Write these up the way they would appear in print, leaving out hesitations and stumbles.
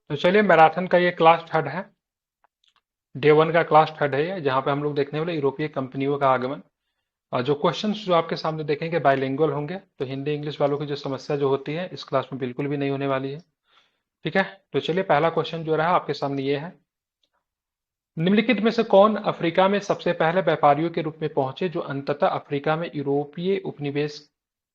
तो चलिए, मैराथन का ये क्लास थर्ड है। डे वन का क्लास थर्ड है ये, जहाँ पे हम लोग देखने वाले यूरोपीय कंपनियों का आगमन। और जो क्वेश्चंस जो आपके सामने देखेंगे बाइलिंगुअल होंगे, तो हिंदी इंग्लिश वालों की जो समस्या जो होती है इस क्लास में बिल्कुल भी नहीं होने वाली है। ठीक है। तो चलिए, पहला क्वेश्चन जो रहा आपके सामने ये है। निम्नलिखित में से कौन अफ्रीका में सबसे पहले व्यापारियों के रूप में पहुंचे जो अंततः अफ्रीका में यूरोपीय उपनिवेश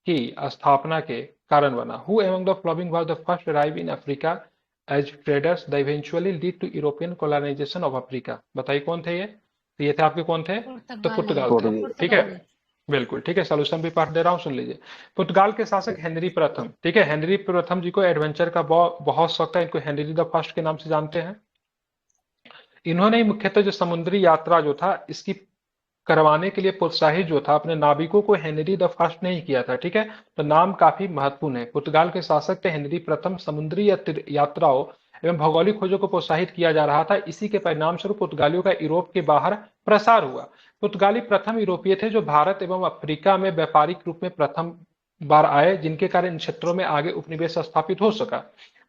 की स्थापना के कारण बना? Who among the following was the first arrive in Africa as traders the eventually lead to European colonisation of Africa? बताइए कौन थे ये? तो ये थे आपके कौन थे? तो पुर्तगाली। पुर्तगाल थे। पोर्टुगीज। ठीक है, बिल्कुल ठीक है। सोल्यूशन भी पढ़ दे रहा हूँ, सुन लीजिए। पुर्तगाल के शासक हेनरी प्रथम, ठीक है, हेनरी प्रथम जी को एडवेंचर का बहुत शौक था। इनको हेनरी द फर्स्ट के नाम से जानते हैं। इन्होंने ही मुख्यतः जो समुद्री यात्रा जो था इसकी करवाने के लिए प्रोत्साहित जो था अपने नाविकों को हेनरी द फर्स्ट ने ही किया था। ठीक है, तो नाम काफी महत्वपूर्ण है। पुर्तगाल के शासक थे हेनरी प्रथम। समुद्री यात्राओं एवं भौगोलिक खोजों को प्रोत्साहित किया जा रहा था। इसी के परिणाम स्वरूप पुर्तगालियों का यूरोप के बाहर प्रसार हुआ। पुर्तगाली प्रथम यूरोपीय थे जो भारत एवं अफ्रीका में व्यापारिक रूप में प्रथम बार आए, जिनके कारण इन क्षेत्रों में आगे उपनिवेश स्थापित हो सका।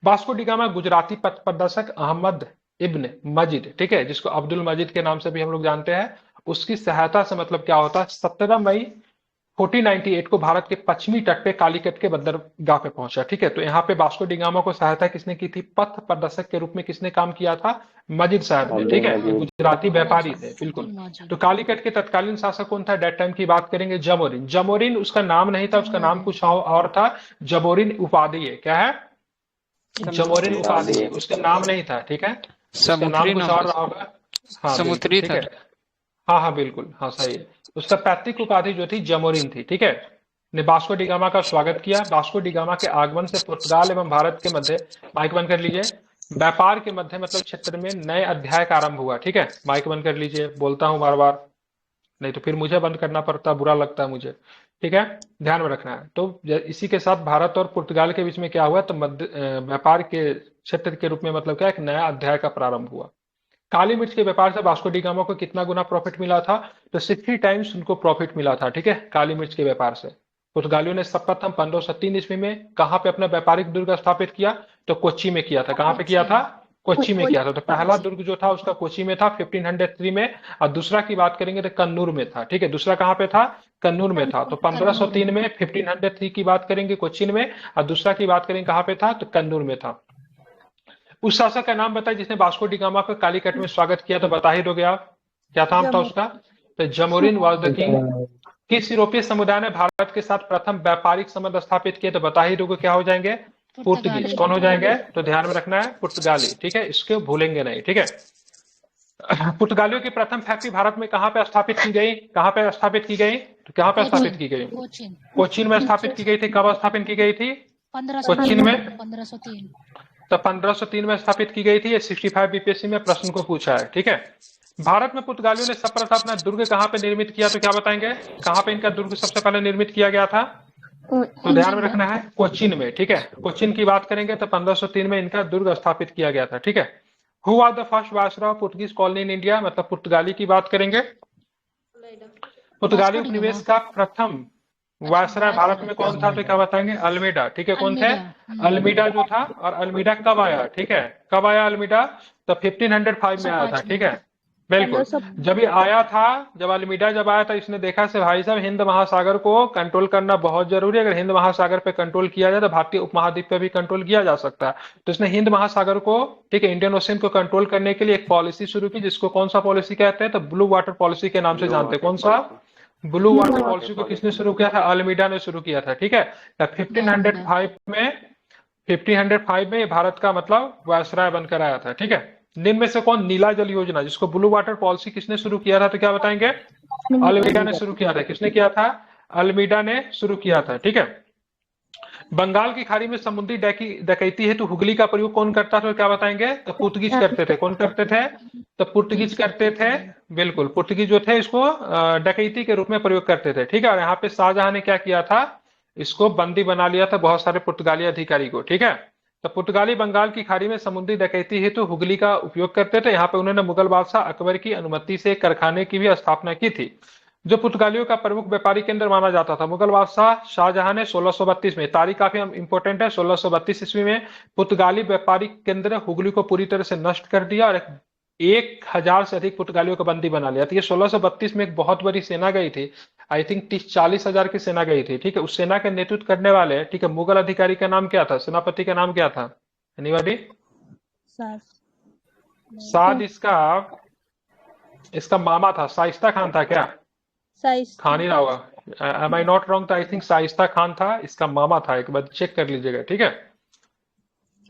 वास्को डिगामा गुजराती पथ प्रदर्शक अहमद इब्न मजिद, ठीक है, जिसको अब्दुल मजिद के नाम से भी हम लोग जानते हैं, उसकी सहायता से मतलब क्या होता है, 17 मई 1498 को भारत के पश्चिमी तट पे कालीकट के बंदरगाह पे पहुंचा। ठीक है, तो यहाँ पे वास्को डिगामा को सहायता किसने की थी? पथ प्रदर्शक के रूप में किसने काम किया था? मजिद साहब ने। ठीक अब्दुल है, ये मजीद। गुजराती व्यापारी थे, बिल्कुल। अब्दुल मजीद। तो कालीकट के तत्कालीन शासक कौन था डेट टाइम की बात करेंगे? जमोरिन। जमोरिन उसका नाम नहीं था, उसका नाम कुछ और था। जमोरिन उपाधि है, क्या है? जमोरिन उपाधि है, उसका नाम नहीं था। ठीक है, उसका नाम समुद्री कुछ नाम और था। रहा होगा। हाँ बिल्कुल, समुद्री ठीक था। है। हाँ हाँ बिल्कुल, हाँ सही है। उसका पैतृक उपाधि जो थी जमोरिन थी। ठीक है, ने वास्को डिगामा का स्वागत किया। वास्को डिगामा के आगमन से पुर्तगाल एवं भारत के मध्य, माइक बंद कर लीजिए, व्यापार के मध्य मतलब क्षेत्र में नए अध्याय का आरंभ हुआ। ठीक है, माइक बंद कर लीजिए, बोलता हूँ बार बार, नहीं तो फिर मुझे बंद करना पड़ता, बुरा लगता है मुझे। ठीक है, ध्यान में रखना है। तो इसी के साथ भारत और पुर्तगाल के बीच में क्या हुआ? तो मध्य व्यापार के क्षेत्र के रूप में मतलब क्या, एक नया अध्याय का प्रारंभ हुआ। काली मिर्च के व्यापार से वास्को डी गामा को कितना गुना प्रॉफिट मिला था? तो 60 टाइम्स उनको प्रॉफिट मिला था। ठीक है, काली मिर्च के व्यापार से। पुर्तगालियों ने सर्वप्रथम 1503 ईस्वी में कहां पे अपना व्यापारिक दुर्ग स्थापित किया? तो कोच्चि में किया था। कहां पे किया था? कोच्चि में किया था। तो पहला दुर्ग जो था उसका कोच्चि में था 1503 में, और दूसरा की बात करेंगे तो कन्नूर में था। ठीक है, दूसरा कहां पे था? कन्नूर में था। तो 1503 में 1503 की बात करेंगे कोच्चिन में, और दूसरा की बात करेंगे कहां पे था? तो कन्नूर में था। उस शासक का नाम बताइए जिसने वास्को डी गामा का कालीकट में स्वागत किया, तो बता ही दोगे आप, क्या नाम था उसका? तो जमोरिन वाज द किंग। किस यूरोपीय समुदाय ने भारत के साथ प्रथम व्यापारिक संबंध स्थापित किए? तो बता ही दोगे, क्या हो जाएंगे? पुर्तगीज। कौन हो जाएंगे? तो ध्यान में रखना है, पुर्तगाली। ठीक है, इसको भूलेंगे नहीं। ठीक है, पुर्तगालियों की प्रथम फैक्ट्री भारत में कहां पे स्थापित की गई? कहां पे स्थापित की गई? तो कहां पे स्थापित की गई? कोचिन। कोचीन में स्थापित की गई थी। कब स्थापित की गई थी? 1503 कोचीन में। 1503। तो 1503 में स्थापित की गई थी। ये 65 बीपीएससी में प्रश्न को पूछा है। ठीक है, भारत में पुर्तगालियों ने सर्वप्रथम अपना दुर्ग कहां पे निर्मित किया? तो क्या बताएंगे, कहां पे इनका दुर्ग सबसे पहले निर्मित किया गया था? तो ध्यान में रखना है, कोचीन में। ठीक है, कोचीन की बात करेंगे तो 1503 में इनका दुर्ग स्थापित किया गया था। ठीक है, who was the first viceroy Portuguese colony in India, मतलब पुर्तगाली की बात करेंगे। पुर्तगाली उपनिवेश का प्रथम वायसराय भारत में कौन था? तो क्या बताएंगे? अल्मीडा। ठीक है, कौन थे? अल्मीडा जो था। और अल्मीडा कब आया? ठीक है, कब आया अल्मीडा? तो 1505 में आया था। ठीक है, बिल्कुल। जब ये आया था, जब अल्मीडा जब आया था, इसने देखा से भाई साहब हिंद महासागर को कंट्रोल करना बहुत जरूरी है। अगर हिंद महासागर पे कंट्रोल किया जाए तो भारतीय उपमहाद्वीप पे भी कंट्रोल किया जा सकता है। तो इसने हिंद महासागर को, ठीक है, इंडियन ओशन को कंट्रोल करने के लिए एक पॉलिसी शुरू की, जिसको कौन सा पॉलिसी कहते हैं? तो ब्लू वाटर पॉलिसी के नाम से जानते हैं। कौन सा? ब्लू वाटर पॉलिसी को किसने शुरू किया था? अल्मीडा ने शुरू किया था। ठीक है, 1505 में 1505 में भारत का मतलब वायसराय बनकर आया था। ठीक है, निम्न में से कौन? नीला जल योजना, जिसको ब्लू वाटर पॉलिसी किसने शुरू किया था? तो क्या बताएंगे? अल्मीडा ने शुरू किया था। किसने किया था? अल्मीडा ने शुरू किया था। ठीक है, बंगाल की खाड़ी में समुद्री डकैती हेतु हुगली का प्रयोग कौन करता था? तो क्या बताएंगे? तो पुर्तगीज करते थे। कौन करते थे? तो पुर्तगीज करते थे, बिल्कुल। पुर्तगीज जो थे इसको डकैती के रूप में प्रयोग करते थे। ठीक है, और यहाँ पे शाहजहां ने क्या किया था? इसको बंदी बना लिया था बहुत सारे पुर्तगाली अधिकारी को। ठीक है, तो पुर्तगाली बंगाल की खाड़ी में समुद्री डकैती हेतु हुगली का उपयोग करते थे। यहाँ पे उन्होंने मुगल बादशाह अकबर की अनुमति से कारखाने की भी स्थापना की थी। जो पुर्तगालियों का प्रमुख व्यापारिक केंद्र माना जाता था। मुगल बादशाह शाहजहां ने 1632 में, तारीख काफी इंपॉर्टेंट है, 1632 ईस्वी में पुर्तगाली व्यापारिक केंद्र हुगली को पूरी तरह से नष्ट कर दिया और 1,000 से अधिक पुर्तगालियों को बंदी बना लिया। तो ये 1632 में एक बहुत बड़ी सेना गई थी, आई थिंक 30-40 हजार की सेना गई थी, ठीक है। उस सेना के नेतृत्व करने वाले, ठीक है, मुगल अधिकारी का नाम क्या था, सेनापति का नाम क्या था, एनीबॉडी? सास साद इसका इसका मामा था, शाइस्ता खान था क्या? साइज खान ही रहा होगा, एम आई नॉट रॉन्ग? तो आई थिंक शाइस्ता खान था, इसका मामा था, एक बार चेक कर लीजिएगा, ठीक है।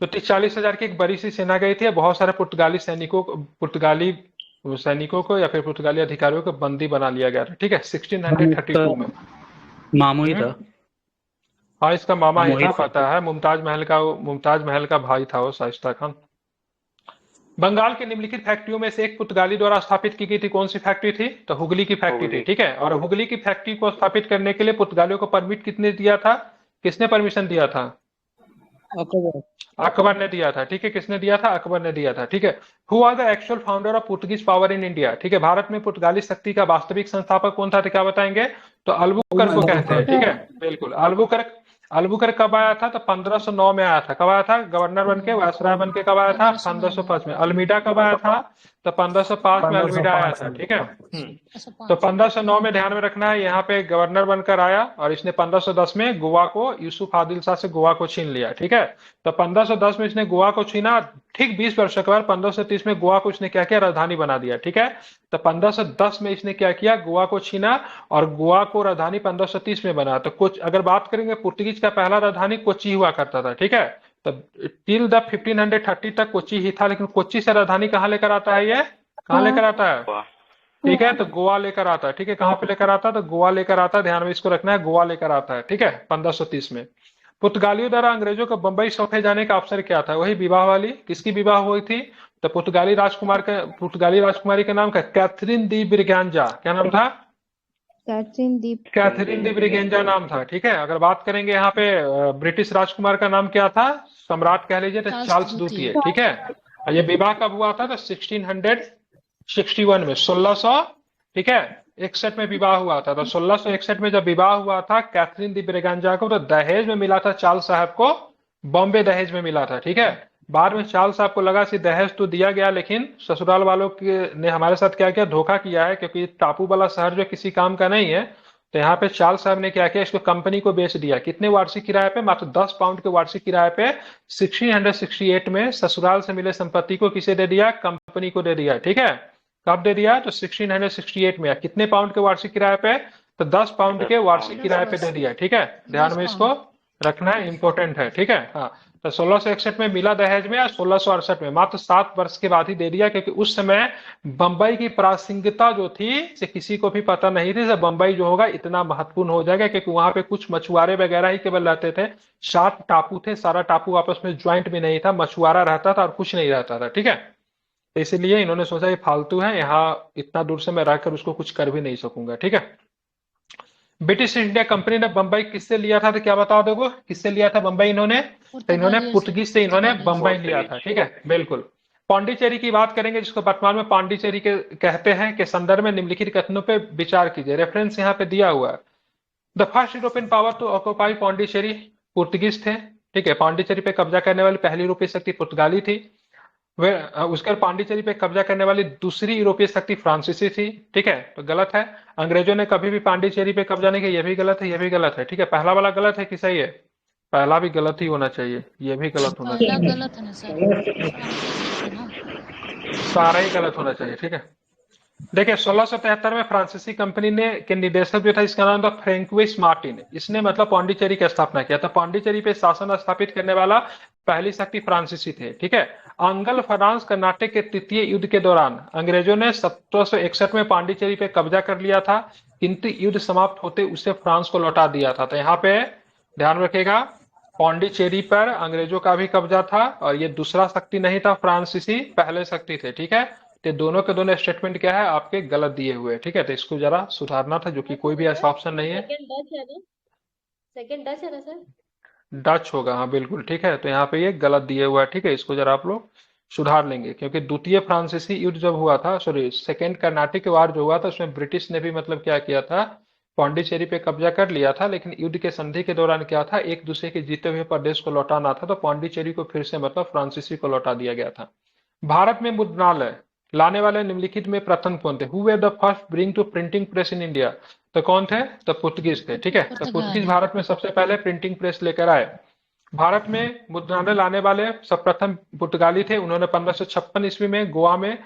तो 30-40 हजार की एक बड़ी सी सेना गई थी, बहुत सारे पुर्तगाली सैनिकों को या फिर पुर्तगाली अधिकारियों को बंदी बना लिया गया था, ठीक है, 1632 में। मामू ही था। हाँ, इसका मामा ही मामू ही था, था। पता है, मुमताज महल का भाई था वो, शाइस्ता खान। बंगाल के निम्नलिखित फैक्ट्रियों में से एक पुर्तगाली द्वारा स्थापित की गई थी, कौन सी फैक्ट्री थी? तो हुगली की फैक्ट्री थी, ठीक है। और हुगली की फैक्ट्री को स्थापित करने के लिए पुर्तगालियों को परमिट किसने दिया था, किसने परमिशन दिया था? अकबर अकबर ने दिया था, ठीक है। किसने दिया था? अकबर ने दिया था, ठीक है। Who are the actual founder of Portuguese power in India, ठीक है। भारत में पुर्तगाली शक्ति का वास्तविक संस्थापक कौन था, तो क्या बताएंगे? तो अल्बुकर्क को कहते हैं, ठीक है, बिल्कुल। अल्बुकर्क अल्बुकर्क कब आया था? तो 1509 में आया था। कब आया था? गवर्नर बन के, वायसराय बन के कब आया था? 1505 में। अल्मीडा कब आया था? तो 1505 में अल्मीडा आया था, ठीक है। तो 1509 में ध्यान में रखना है, यहाँ पे गवर्नर बनकर आया और इसने 1510 में गोवा को यूसुफ आदिल शाह से गोवा को छीन लिया, ठीक है। तो 1510 में इसने गोवा को छीना, ठीक 20 वर्षों के बाद 1530 में गोवा को इसने क्या किया? राजधानी बना दिया, ठीक है। तो 1510 में इसने क्या किया? गोवा को छीना और गोवा को राजधानी 1530 में बना। तो कुछ अगर बात करेंगे, पुर्तगीज का पहला राजधानी कोच्चि हुआ करता था, ठीक है। तो टिल द 1530 तक कोच्चि ही था, लेकिन कोच्चि से राजधानी कहाँ लेकर आता है? ये कहाँ लेकर आता है? ठीक है, तो गोवा लेकर आता है, ठीक है। कहाँ पे लेकर आता है? तो गोवा लेकर आता है, ध्यान में इसको रखना है, गोवा लेकर आता है, ठीक है, 1530 में। पुर्तगालियों द्वारा अंग्रेजों को बंबई सौंपे जाने का अवसर क्या था? वही विवाह वाली, किसकी विवाह हुई थी? तो पुर्तगाली राजकुमारी का नाम क्या? कैथरीन दी ब्रिगेंजा। क्या नाम था? कैथरीन दी ब्रिगेंजा नाम था, ठीक है। अगर बात करेंगे यहाँ पे ब्रिटिश राजकुमार का नाम क्या था, सम्राट कह लीजिए, तो चार्ल्स द्वितीय, ठीक है। और ये विवाह कब हुआ था? तो 1661 में, 1600, ठीक है, 61 में विवाह हुआ था। तो 1661 में जब विवाह हुआ था कैथरीन दी ब्रिगेंजा को, तो दहेज में मिला था चार्ल्स साहब को, बॉम्बे दहेज में मिला था, ठीक है। बाद में चार्ल्स साहब को लगा कि दहेज तो दिया गया, लेकिन ससुराल वालों के ने हमारे साथ क्या किया? धोखा किया है, क्योंकि टापू वाला शहर जो किसी काम का नहीं है। तो यहाँ पे चार्ल्स साहब ने क्या किया? इसको कंपनी को बेच दिया। कितने वार्षिक किराए पे? मात्र 10 पाउंड के वार्षिक किराए पे। 1668 में ससुराल से मिले संपत्ति को किसे दे दिया? कंपनी को दे दिया, ठीक है। कब दे दिया? तो 1668 में। कितने पाउंड के वार्षिक किराए पे? तो 10 पाउंड के वार्षिक किराए पे दे दिया, ठीक है। ध्यान में इसको रखना है, इंपॉर्टेंट है, ठीक है। हाँ, तो 1661 में मिला दहेज में और 1668 में, मात्र 7 वर्ष के बाद ही दे दिया, क्योंकि उस समय बंबई की प्रासंगिकता जो थी से किसी को भी पता नहीं थी, बंबई जो होगा इतना महत्वपूर्ण हो जाएगा, क्योंकि वहां पे कुछ मछुआरे वगैरह ही केवल रहते थे। 7 टापू थे, सारा टापू आपस में ज्वाइंट भी नहीं था, मछुआरा रहता था और कुछ नहीं रहता था, ठीक है। तो इसीलिए इन्होंने सोचा ये फालतू है, यहाँ इतना दूर से मैं रहकर उसको कुछ कर भी नहीं सकूंगा, ठीक है। ब्रिटिश इंडिया कंपनी ने बंबई किससे लिया था? तो क्या बता दोगे, किससे लिया था बंबई इन्होंने? तो इन्होंने पुर्तगीज से इन्होंने बंबई लिया था, ठीक है, बिल्कुल। पांडिचेरी की बात करेंगे, जिसको वर्तमान में पांडिचेरी के कहते हैं, के संदर्भ में निम्नलिखित कथनों पे विचार कीजिए। रेफरेंस यहाँ पे दिया हुआ है। The first European power to occupy Pondicherry, Portuguese थे, ठीक है। पांडिचेरी पे कब्जा करने वाली पहली यूरोपीय शक्ति पुर्तगाली थी। वे उसके पांडिचेरी पे कब्जा करने वाली दूसरी यूरोपीय शक्ति फ्रांसीसी थी, ठीक है। तो गलत है, अंग्रेजों ने कभी भी पांडिचेरी पे कब्जा नहीं किया, ये भी गलत है, ये भी गलत है, ठीक है। पहला वाला गलत है कि सही है? पहला भी गलत ही होना चाहिए, ये भी गलत होना चाहिए, गलत है ना सर, सारा ही गलत होना चाहिए, ठीक है। देखिए 1673 में फ्रांसीसी कंपनी ने के निदेशक जो था, इसका नाम था फ्रेंकुइस मार्टिन। इसने मतलब पांडिचेरी की स्थापना किया था। पांडिचेरी पे शासन स्थापित करने वाला पहली शक्ति फ्रांसीसी थे, ठीक है। अंगल फ्रांस कर्नाटक के तृतीय युद्ध के दौरान अंग्रेजों ने 1761 में पांडिचेरी पे कब्जा कर लिया था, किंतु युद्ध समाप्त होते उसे फ्रांस को लौटा दिया था। तो यहाँ पे ध्यान रखेगा, पांडिचेरी पर अंग्रेजों का भी कब्जा था और ये दूसरा शक्ति नहीं था, फ्रांसीसी पहले शक्ति थे, ठीक है। तो दोनों के दोनों स्टेटमेंट क्या है? आपके गलत दिए हुए, ठीक है। तो इसको जरा सुधारना था, जो कि कोई भी ऐसा ऑप्शन नहीं है। सेकंड डच है ना सर? डच होगा, हाँ बिल्कुल, ठीक है। तो यहाँ पे ये गलत दिए हुआ है, ठीक है। इसको जरा आप लोग सुधार लेंगे, क्योंकि द्वितीय फ्रांसीसी युद्ध जब हुआ था, सॉरी सेकेंड कर्नाटिक वार जो हुआ था, उसमें ब्रिटिश ने भी मतलब क्या किया था, पौंडीचेरी पे कब्जा कर लिया था, लेकिन युद्ध के संधि के दौरान क्या था, एक दूसरे के जीते हुए प्रदेश को लौटाना था, तो पौंडीचेरी को फिर से मतलब फ्रांसीसी को लौटा दिया गया था। भारत में मुद्रणालय लाने वाले निम्नलिखित में प्रथम कौन थे? Who were the first bring to printing press in India? तो कौन थे? तो पुर्तगीज थे, ठीक है। तो पुर्तगीज पुर्तगाली। भारत में सबसे पहले प्रिंटिंग प्रेस लेकर आए। भारत में मुद्रणालय लाने वाले सर्वप्रथम पुर्तगाली थे। उन्होंने 1556 ईस्वी में गोवा में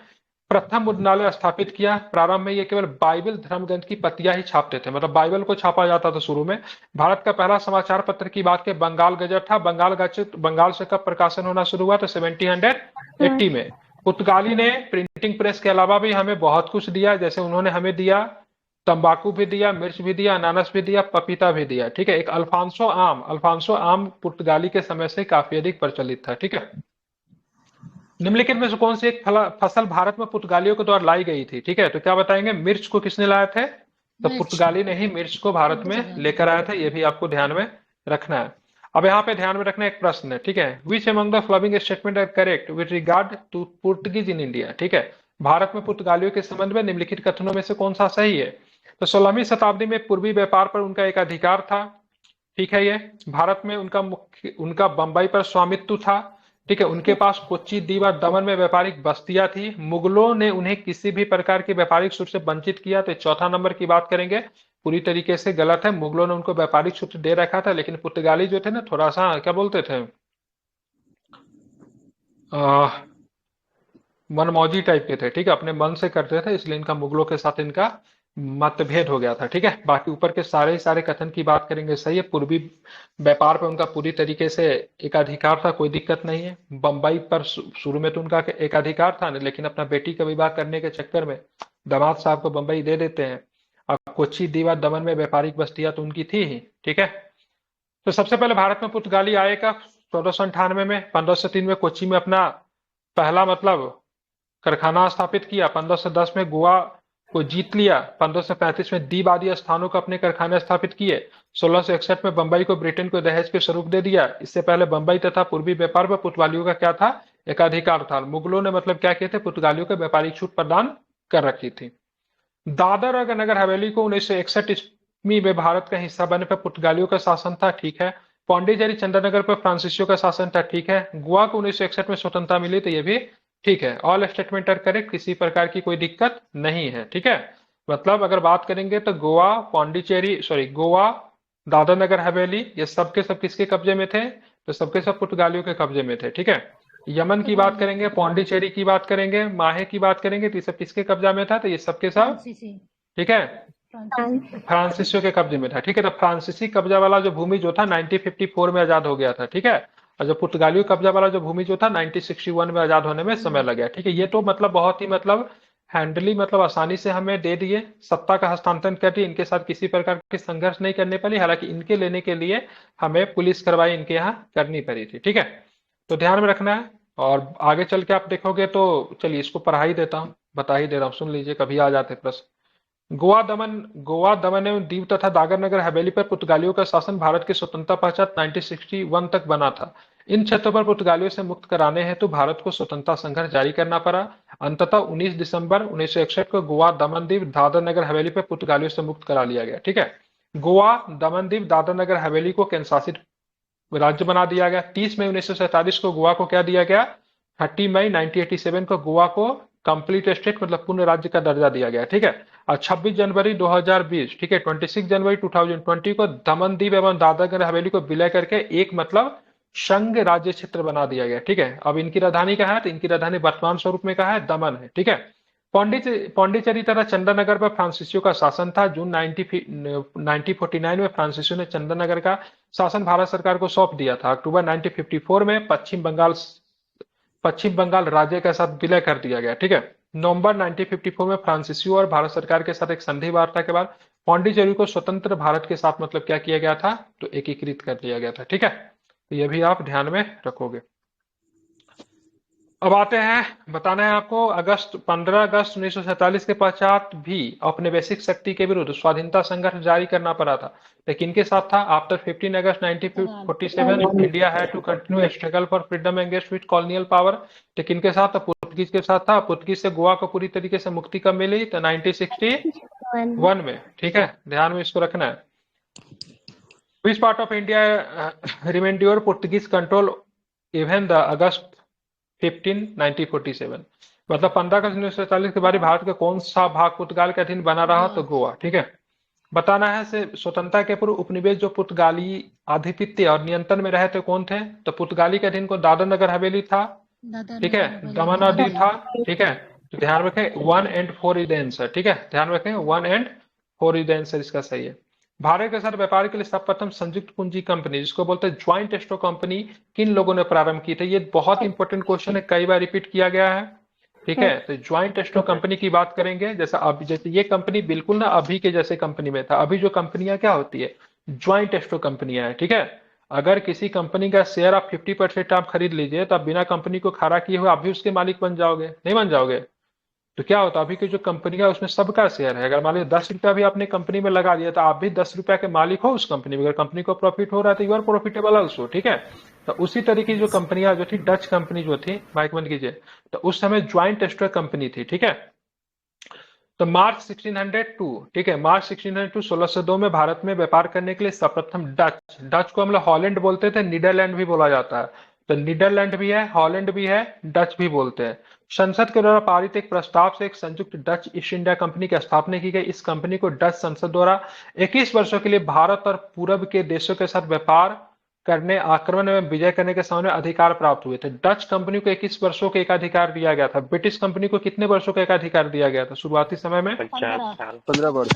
प्रथम मुद्रणालय स्थापित किया। प्रारंभ में ये केवल बाइबल धर्म ग्रंथ की प्रतियां ही छापते थे, मतलब बाइबल को छापा जाता था शुरू में। भारत का पहला समाचार पत्र की बात करें, बंगाल गजट था। बंगाल गजट बंगाल से कब प्रकाशन होना शुरू हुआ? तो 1780 में। पुर्तगाली ने प्रिंटिंग प्रेस के अलावा भी हमें बहुत कुछ दिया, जैसे उन्होंने हमें दिया तंबाकू भी दिया, मिर्च भी दिया, अनानास भी दिया, पपीता भी दिया, ठीक है। एक अल्फांसो आम पुर्तगाली के समय से काफी अधिक प्रचलित था, ठीक है। निम्नलिखित में से कौन सी एक फसल भारत में पुर्तगालियों के द्वारा लाई गई थी? ठीक है, तो क्या बताएंगे? मिर्च को किसने लाए थे? तो मिर्च। पुर्तगाली ने ही मिर्च को भारत में पुर्तगाली। लेकर आया था, ये भी आपको ध्यान में रखना है। अब यहाँ पे ध्यान में रखना एक प्रश्न है, ठीक है। Which among the following statement are correct with regard to Portuguese in India? ठीक है, भारत में पुर्तगालियों के संबंध में निम्नलिखित कथनों में से कौन सा सही है? तो 16वीं शताब्दी में पूर्वी व्यापार पर उनका एक अधिकार था, ठीक है। ये भारत में उनका बंबई पर स्वामित्व था, ठीक है। उनके पास कोच्चि, दीव और दमन में व्यापारिक बस्तियां थी। मुगलों ने उन्हें किसी भी प्रकार की व्यापारिक छूट से वंचित किया, तो चौथा नंबर की बात करेंगे, पूरी तरीके से गलत है। मुगलों ने उनको व्यापारिक छूट दे रखा था, लेकिन पुर्तगाली जो थे ना, थोड़ा सा क्या बोलते थे, मनमौजी टाइप के थे, ठीक है, अपने मन से करते थे, इसलिए इनका मुगलों के साथ इनका मतभेद हो गया था, ठीक है। बाकी ऊपर के सारे कथन की बात करेंगे, सही है। पूर्वी व्यापार पर उनका पूरी तरीके से एकाधिकार था, कोई दिक्कत नहीं है। बंबई पर शुरू में तो उनका एकाधिकार था, लेकिन अपना बेटी का विवाह करने के चक्कर में दामाद साहब को बंबई दे देते हैं। अब कोच्चि, दीवा, दमन में व्यापारिक बस्तियां तो उनकी थी ही, ठीक है। तो सबसे पहले भारत में पुर्तगाली आएगा 1498 में। 1503 में कोच्चि में अपना पहला मतलब कारखाना स्थापित किया। 1510 में गोवा को जीत लिया। 1535 में दीव आदि स्थानों को अपने कारखाने स्थापित किए। 1661 में बंबई को ब्रिटेन को दहेज के स्वरूप दे दिया। इससे पहले बंबई तथा पूर्वी व्यापार पर पुर्तगालियों का क्या था? एकाधिकार था। मुगलों ने मतलब क्या किए थे? पुर्तगालियों को व्यापारिक छूट प्रदान कर रखी थी। दादर और नगर हवेली को 1961 ईस्वी में भारत का हिस्सा बनने पर पुर्तगालियों का शासन था, ठीक है। पौंडीचेरी, चंद्रनगर पर फ्रांसीसियों का शासन था, ठीक है। गोवा को 1961 में स्वतंत्रता मिली, तो ये भी ठीक है। ऑल स्टेटमेंट आर करेक्ट, किसी प्रकार की कोई दिक्कत नहीं है, ठीक है। मतलब अगर बात करेंगे तो गोवा, गोवा, दादर नगर हवेली, ये सबके सब किसके कब्जे में थे? तो सबके सब पुर्तगालियों के कब्जे में थे, ठीक है। यमन की बात करेंगे, पौंडीचेरी की बात करेंगे, माहे की बात करेंगे, तो ये सब किसके कब्जा में था? तो ये सबके सब, फ्रांसीसी। ठीक है, फ्रांसीसी। फ्रांसीसियों के कब्जे में था, ठीक है। तो फ्रांसीसी कब्जा वाला जो भूमि जो था 1954 में आजाद हो गया था, ठीक है। और जो पुर्तगालियों कब्जा वाला जो भूमि जो था 1961 में आजाद होने में समय लग गया, ठीक है। ये तो मतलब बहुत ही मतलब हैंडली, मतलब आसानी से हमें दे दिए, सत्ता का हस्तांतरण कर दिए, इनके साथ किसी प्रकार की संघर्ष नहीं करने पड़ी। हालांकि इनके लेने के लिए हमें पुलिस कार्रवाई इनके यहाँ करनी पड़ी थी, ठीक है। तो ध्यान में रखना है। और आगे चल के आप देखोगे तो, चलिए इसको पढ़ा ही देता हूँ, बता ही दे रहा हूँ, सुन लीजिए, कभी आ जाते प्रश्न। गोवा, दमन एवं दीव तथा दादर नगर हवेली पर पुर्तगालियों का शासन भारत की स्वतंत्रता पश्चात 1961 तक बना था। इन क्षेत्रों पर पुर्तगालियों से मुक्त कराने हेतु भारत को स्वतंत्रता संघर्ष जारी करना पड़ा। अंततः 19 दिसंबर 1961 को गोवा, दमन दीव, दादर नगर हवेली पर पुर्तगालियों से मुक्त करा लिया गया, ठीक है। गोवा, दमन दीव, दादर नगर हवेली को केंद्र शासित राज्य बना दिया गया। 30 मई 1947 को गोवा को क्या दिया गया? 30 मई 1987 को गोवा को कंप्लीट स्टेट मतलब पूर्ण राज्य का दर्जा दिया गया, ठीक है। और 26 जनवरी 2020, ठीक है, 26 जनवरी 2020 को दमन दीव एवं दादर हवेली को विलय करके एक मतलब संघ राज्य क्षेत्र बना दिया गया, ठीक है। अब इनकी राजधानी कहाँ है? तो इनकी राजधानी वर्तमान स्वरूप में कहाँ है? दमन है, ठीक है। पौंडीचेरी तथा चंद्रनगर पर फ्रांसीसियों का शासन था। जून 1949 में फ्रांसीसियों ने चंद्रनगर का शासन भारत सरकार को सौंप दिया था। अक्टूबर 1954 में पश्चिम बंगाल राज्य के साथ विलय कर दिया गया, ठीक है। नवंबर 1954 में फ्रांसीसियों और भारत सरकार के साथ एक संधि वार्ता के बाद पौंडीचेरी को स्वतंत्र भारत के साथ मतलब क्या किया गया था? तो एकीकृत कर दिया गया था, ठीक है। तो ये भी आप ध्यान में रखोगे। अब आते हैं, बताना है आपको, 15 अगस्त 1947 के पश्चात भी औपनिवेशिक शक्ति के विरुद्ध स्वाधीनता संघर्ष जारी करना पड़ा था। लेकिन किनके साथ था? आफ्टर 15 अगस्त 1947 India had to continue struggle for freedom against with colonial power. तो किनके साथ था? पुर्तगीज के साथ था। पुर्तगीज से गोवा को पूरी तरीके से मुक्ति कब मिली? तो 1961 में। ठीक है, ध्यान में इसको रखना है। Which part of India remained under Portuguese control even the August 15, 1947? मतलब 15 अगस्त 1940 के बाद भारत का कौन सा भाग पुर्तगाल के अधीन बना रहा? तो गोवा। ठीक है, बताना है से स्वतंत्रता के पूर्व उपनिवेश जो पुर्तगाली आधिपत्य और नियंत्रण में रहे थे कौन थे? तो पुर्तगाली के अधीन को दादर नगर हवेली था। ठीक है, दमन और दीव था। ठीक है, तो ध्यान रखें 1 and 4 इज द आंसर। ठीक है, ध्यान रखें 1 and 4 इज द आंसर, इसका सही है। भारत के साथ व्यापार के लिए सर्वप्रथम संयुक्त पूंजी कंपनी, जिसको बोलते हैं ज्वाइंट स्टॉक कंपनी, किन लोगों ने प्रारंभ की थी? ये बहुत इंपॉर्टेंट क्वेश्चन है, कई बार रिपीट किया गया है। ठीक है, तो ज्वाइंट स्टॉक कंपनी की बात करेंगे। जैसा अब जैसे ये कंपनी बिल्कुल ना अभी के जैसे कंपनी में था। अभी जो कंपनियां क्या होती है? ज्वाइंट स्टॉक कंपनियां है। ठीक है, अगर किसी कंपनी का शेयर आप 50% आप खरीद लीजिए तो आप बिना कंपनी को खड़ा किए हुए आप भी उसके मालिक बन जाओगे, नहीं बन जाओगे? तो क्या होता है, अभी की जो कंपनी है उसमें सबका शेयर है। अगर मान लीजिए 10 रुपया भी आपने कंपनी में लगा दिया तो आप भी 10 रुपया के मालिक हो उस कंपनी में। अगर कंपनी को प्रॉफिट हो रहा है तो यू आर प्रॉफिटेबल ऑल्सो। ठीक है, तो उसी तरीके की जो कंपनियां जो थी, डच कंपनी जो थी, माइक बंद कीजिए, तो उस समय ज्वाइंट स्टॉक कंपनी थी। ठीक है, तो मार्च 1602, ठीक है, मार्च 1602 1602 में भारत में व्यापार करने के लिए सर्वप्रथम डच को हम लोग हॉलैंड बोलते थे, नीदरलैंड भी बोला जाता है। तो नीदरलैंड भी है, हॉलैंड भी है, डच भी बोलते हैं। संसद के द्वारा पारित एक प्रस्ताव से एक संयुक्त डच ईस्ट इंडिया कंपनी की स्थापना की गई। इस कंपनी को डच संसद द्वारा 21 वर्षों के लिए भारत और पूर्व के देशों के साथ व्यापार करने, आक्रमण एवं विजय करने के समय अधिकार प्राप्त हुए थे। डच कंपनी को 21 वर्षों का एकाधिकार दिया गया था। ब्रिटिश कंपनी को कितने वर्षों का एकाधिकार दिया गया था शुरुआती समय में? 15 वर्ष।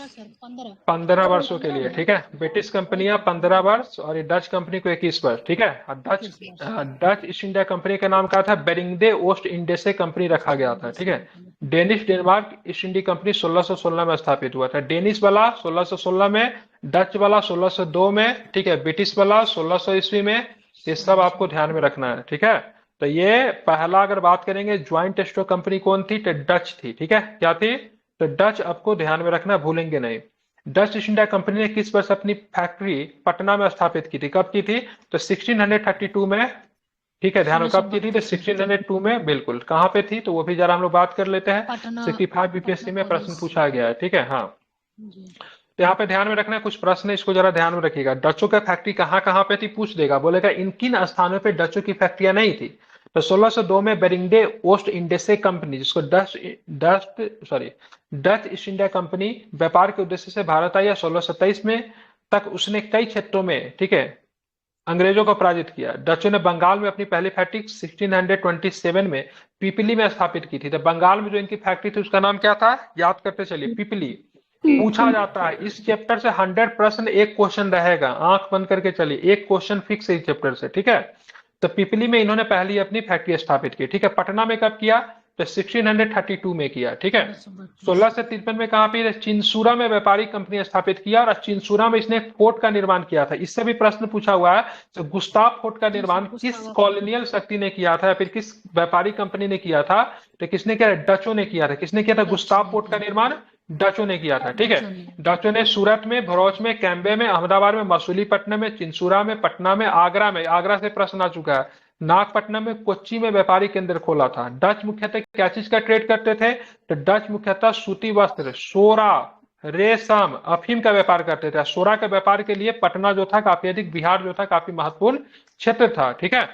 15 वर्षों के लिए। ठीक है, ब्रिटिश कंपनियां 15 वर्ष और ये डच कंपनी को 21 वर्ष। ठीक है, डच ईस्ट इंडिया कंपनी का नाम क्या था? बेरिंगडे ओस्ट इंडिया कंपनी रखा गया था। ठीक है, Danish Denmark east India company 1616 में स्थापित हुआ था। डेनिश वाला 1616 में, डच वाला 1602 में, ठीक है, ब्रिटिश वाला 1600 ईस्वी में। ये सब आपको ध्यान में रखना है। ठीक है, तो ये पहला अगर बात करेंगे ज्वाइंट स्टॉक कंपनी कौन थी? तो डच थी। ठीक है, क्या थी? तो डच आपको ध्यान में रखना, भूलेंगे नहीं। डच ईस्ट इंडिया कंपनी ने किस वर्ष अपनी फैक्ट्री पटना में स्थापित की थी? कब की थी? तो 1632 में। ठीक है, ध्यान कब की थी? तो 1602 में, बिल्कुल। कहाँ पे थी तो वो भी जरा हम लोग बात कर लेते हैं। 65 बीपीएससी में प्रश्न पूछा गया है। ठीक है, हाँ, तो यहाँ पे ध्यान में रखना कुछ प्रश्न है, इसको जरा ध्यान में रखिएगा। डचों का फैक्ट्री कहाँ कहाँ पे थी पूछ देगा, बोलेगा इन किन स्थानों पे डचों की फैक्ट्रियां नहीं थी। तो 1602 में बेरिंगडे ओस्ट इंडिया कंपनी, जिसको डच ईस्ट इंडिया कंपनी व्यापार के उद्देश्य से भारत आई। 1627 में तक उसने कई क्षेत्रों में, ठीक है, अंग्रेजों को पराजित किया। डचों ने बंगाल में अपनी पहली फैक्ट्री 1627 में पिपली में स्थापित की थी। तो बंगाल में जो इनकी फैक्ट्री थी उसका नाम क्या था? याद करते चलिए, पिपली। पूछा जाता है इस चैप्टर से 100 प्रश्न, एक क्वेश्चन रहेगा, आंख बंद करके चलिए, एक क्वेश्चन फिक्स है इस चैप्टर से। ठीक है, तो पिपली में इन्होंने पहली अपनी फैक्ट्री स्थापित की। ठीक है, पटना में कब किया? तो 1632 में किया। ठीक है, 1653 में कहां पे? चिंसुरा में व्यापारिक कंपनी स्थापित किया और चिंसुरा में इसने फोर्ट का निर्माण किया था। इससे भी प्रश्न पूछा हुआ है, तो गुस्ताव फोर्ट का निर्माण किस कॉलोनियल शक्ति ने किया था या फिर किस व्यापारिक कंपनी ने किया था? तो किसने किया? डचों ने किया था। किसने किया था गुस्ताव फोर्ट का निर्माण? डचों ने किया था। ठीक है, डचों ने सूरत में, भरूच में, कैम्बे में, अहमदाबाद में, मसूलीपट्टनम में, चिंसुरा में, पटना में, आगरा में, आगरा से प्रश्न आ चुका है, नागपट्टनम में, कोच्चि में व्यापारिक केंद्र खोला था। डच मुख्यतः क्या चीज का ट्रेड करते थे? तो डच मुख्यतः सूती वस्त्र, सोरा, रेशम, अफीम का व्यापार करते थे। सोरा के व्यापार के लिए पटना जो था काफी अधिक, बिहार जो था काफी महत्वपूर्ण क्षेत्र था। ठीक है,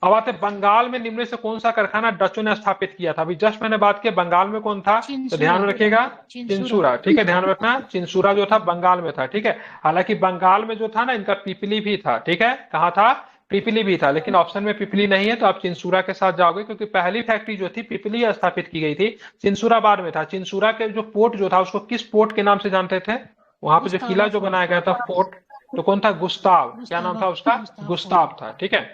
अब आते बंगाल में निम्न से कौन सा कारखाना डचों ने स्थापित किया था? अभी जस्ट मैंने बात की बंगाल में कौन था, तो ध्यान रखिएगा चिंसुरा। ठीक है, ध्यान रखना चिंसुरा जो था बंगाल में था। ठीक है, हालांकि बंगाल में जो था ना इनका पिपली भी था। ठीक है, कहाँ था? पिपली भी था, लेकिन ऑप्शन में पिपली नहीं है तो आप चिंसुरा के साथ जाओगे, क्योंकि पहली फैक्ट्री जो थी पिपली स्थापित की गई थी, चिंसुरा बाद में था। चिंसुरा के जो पोर्ट जो था उसको किस पोर्ट के नाम से जानते थे? वहां पे जो किला जो बनाया गया था फोर्ट, तो कौन था? गुस्ताव। क्या नाम था उसका? गुस्ताव था। ठीक है,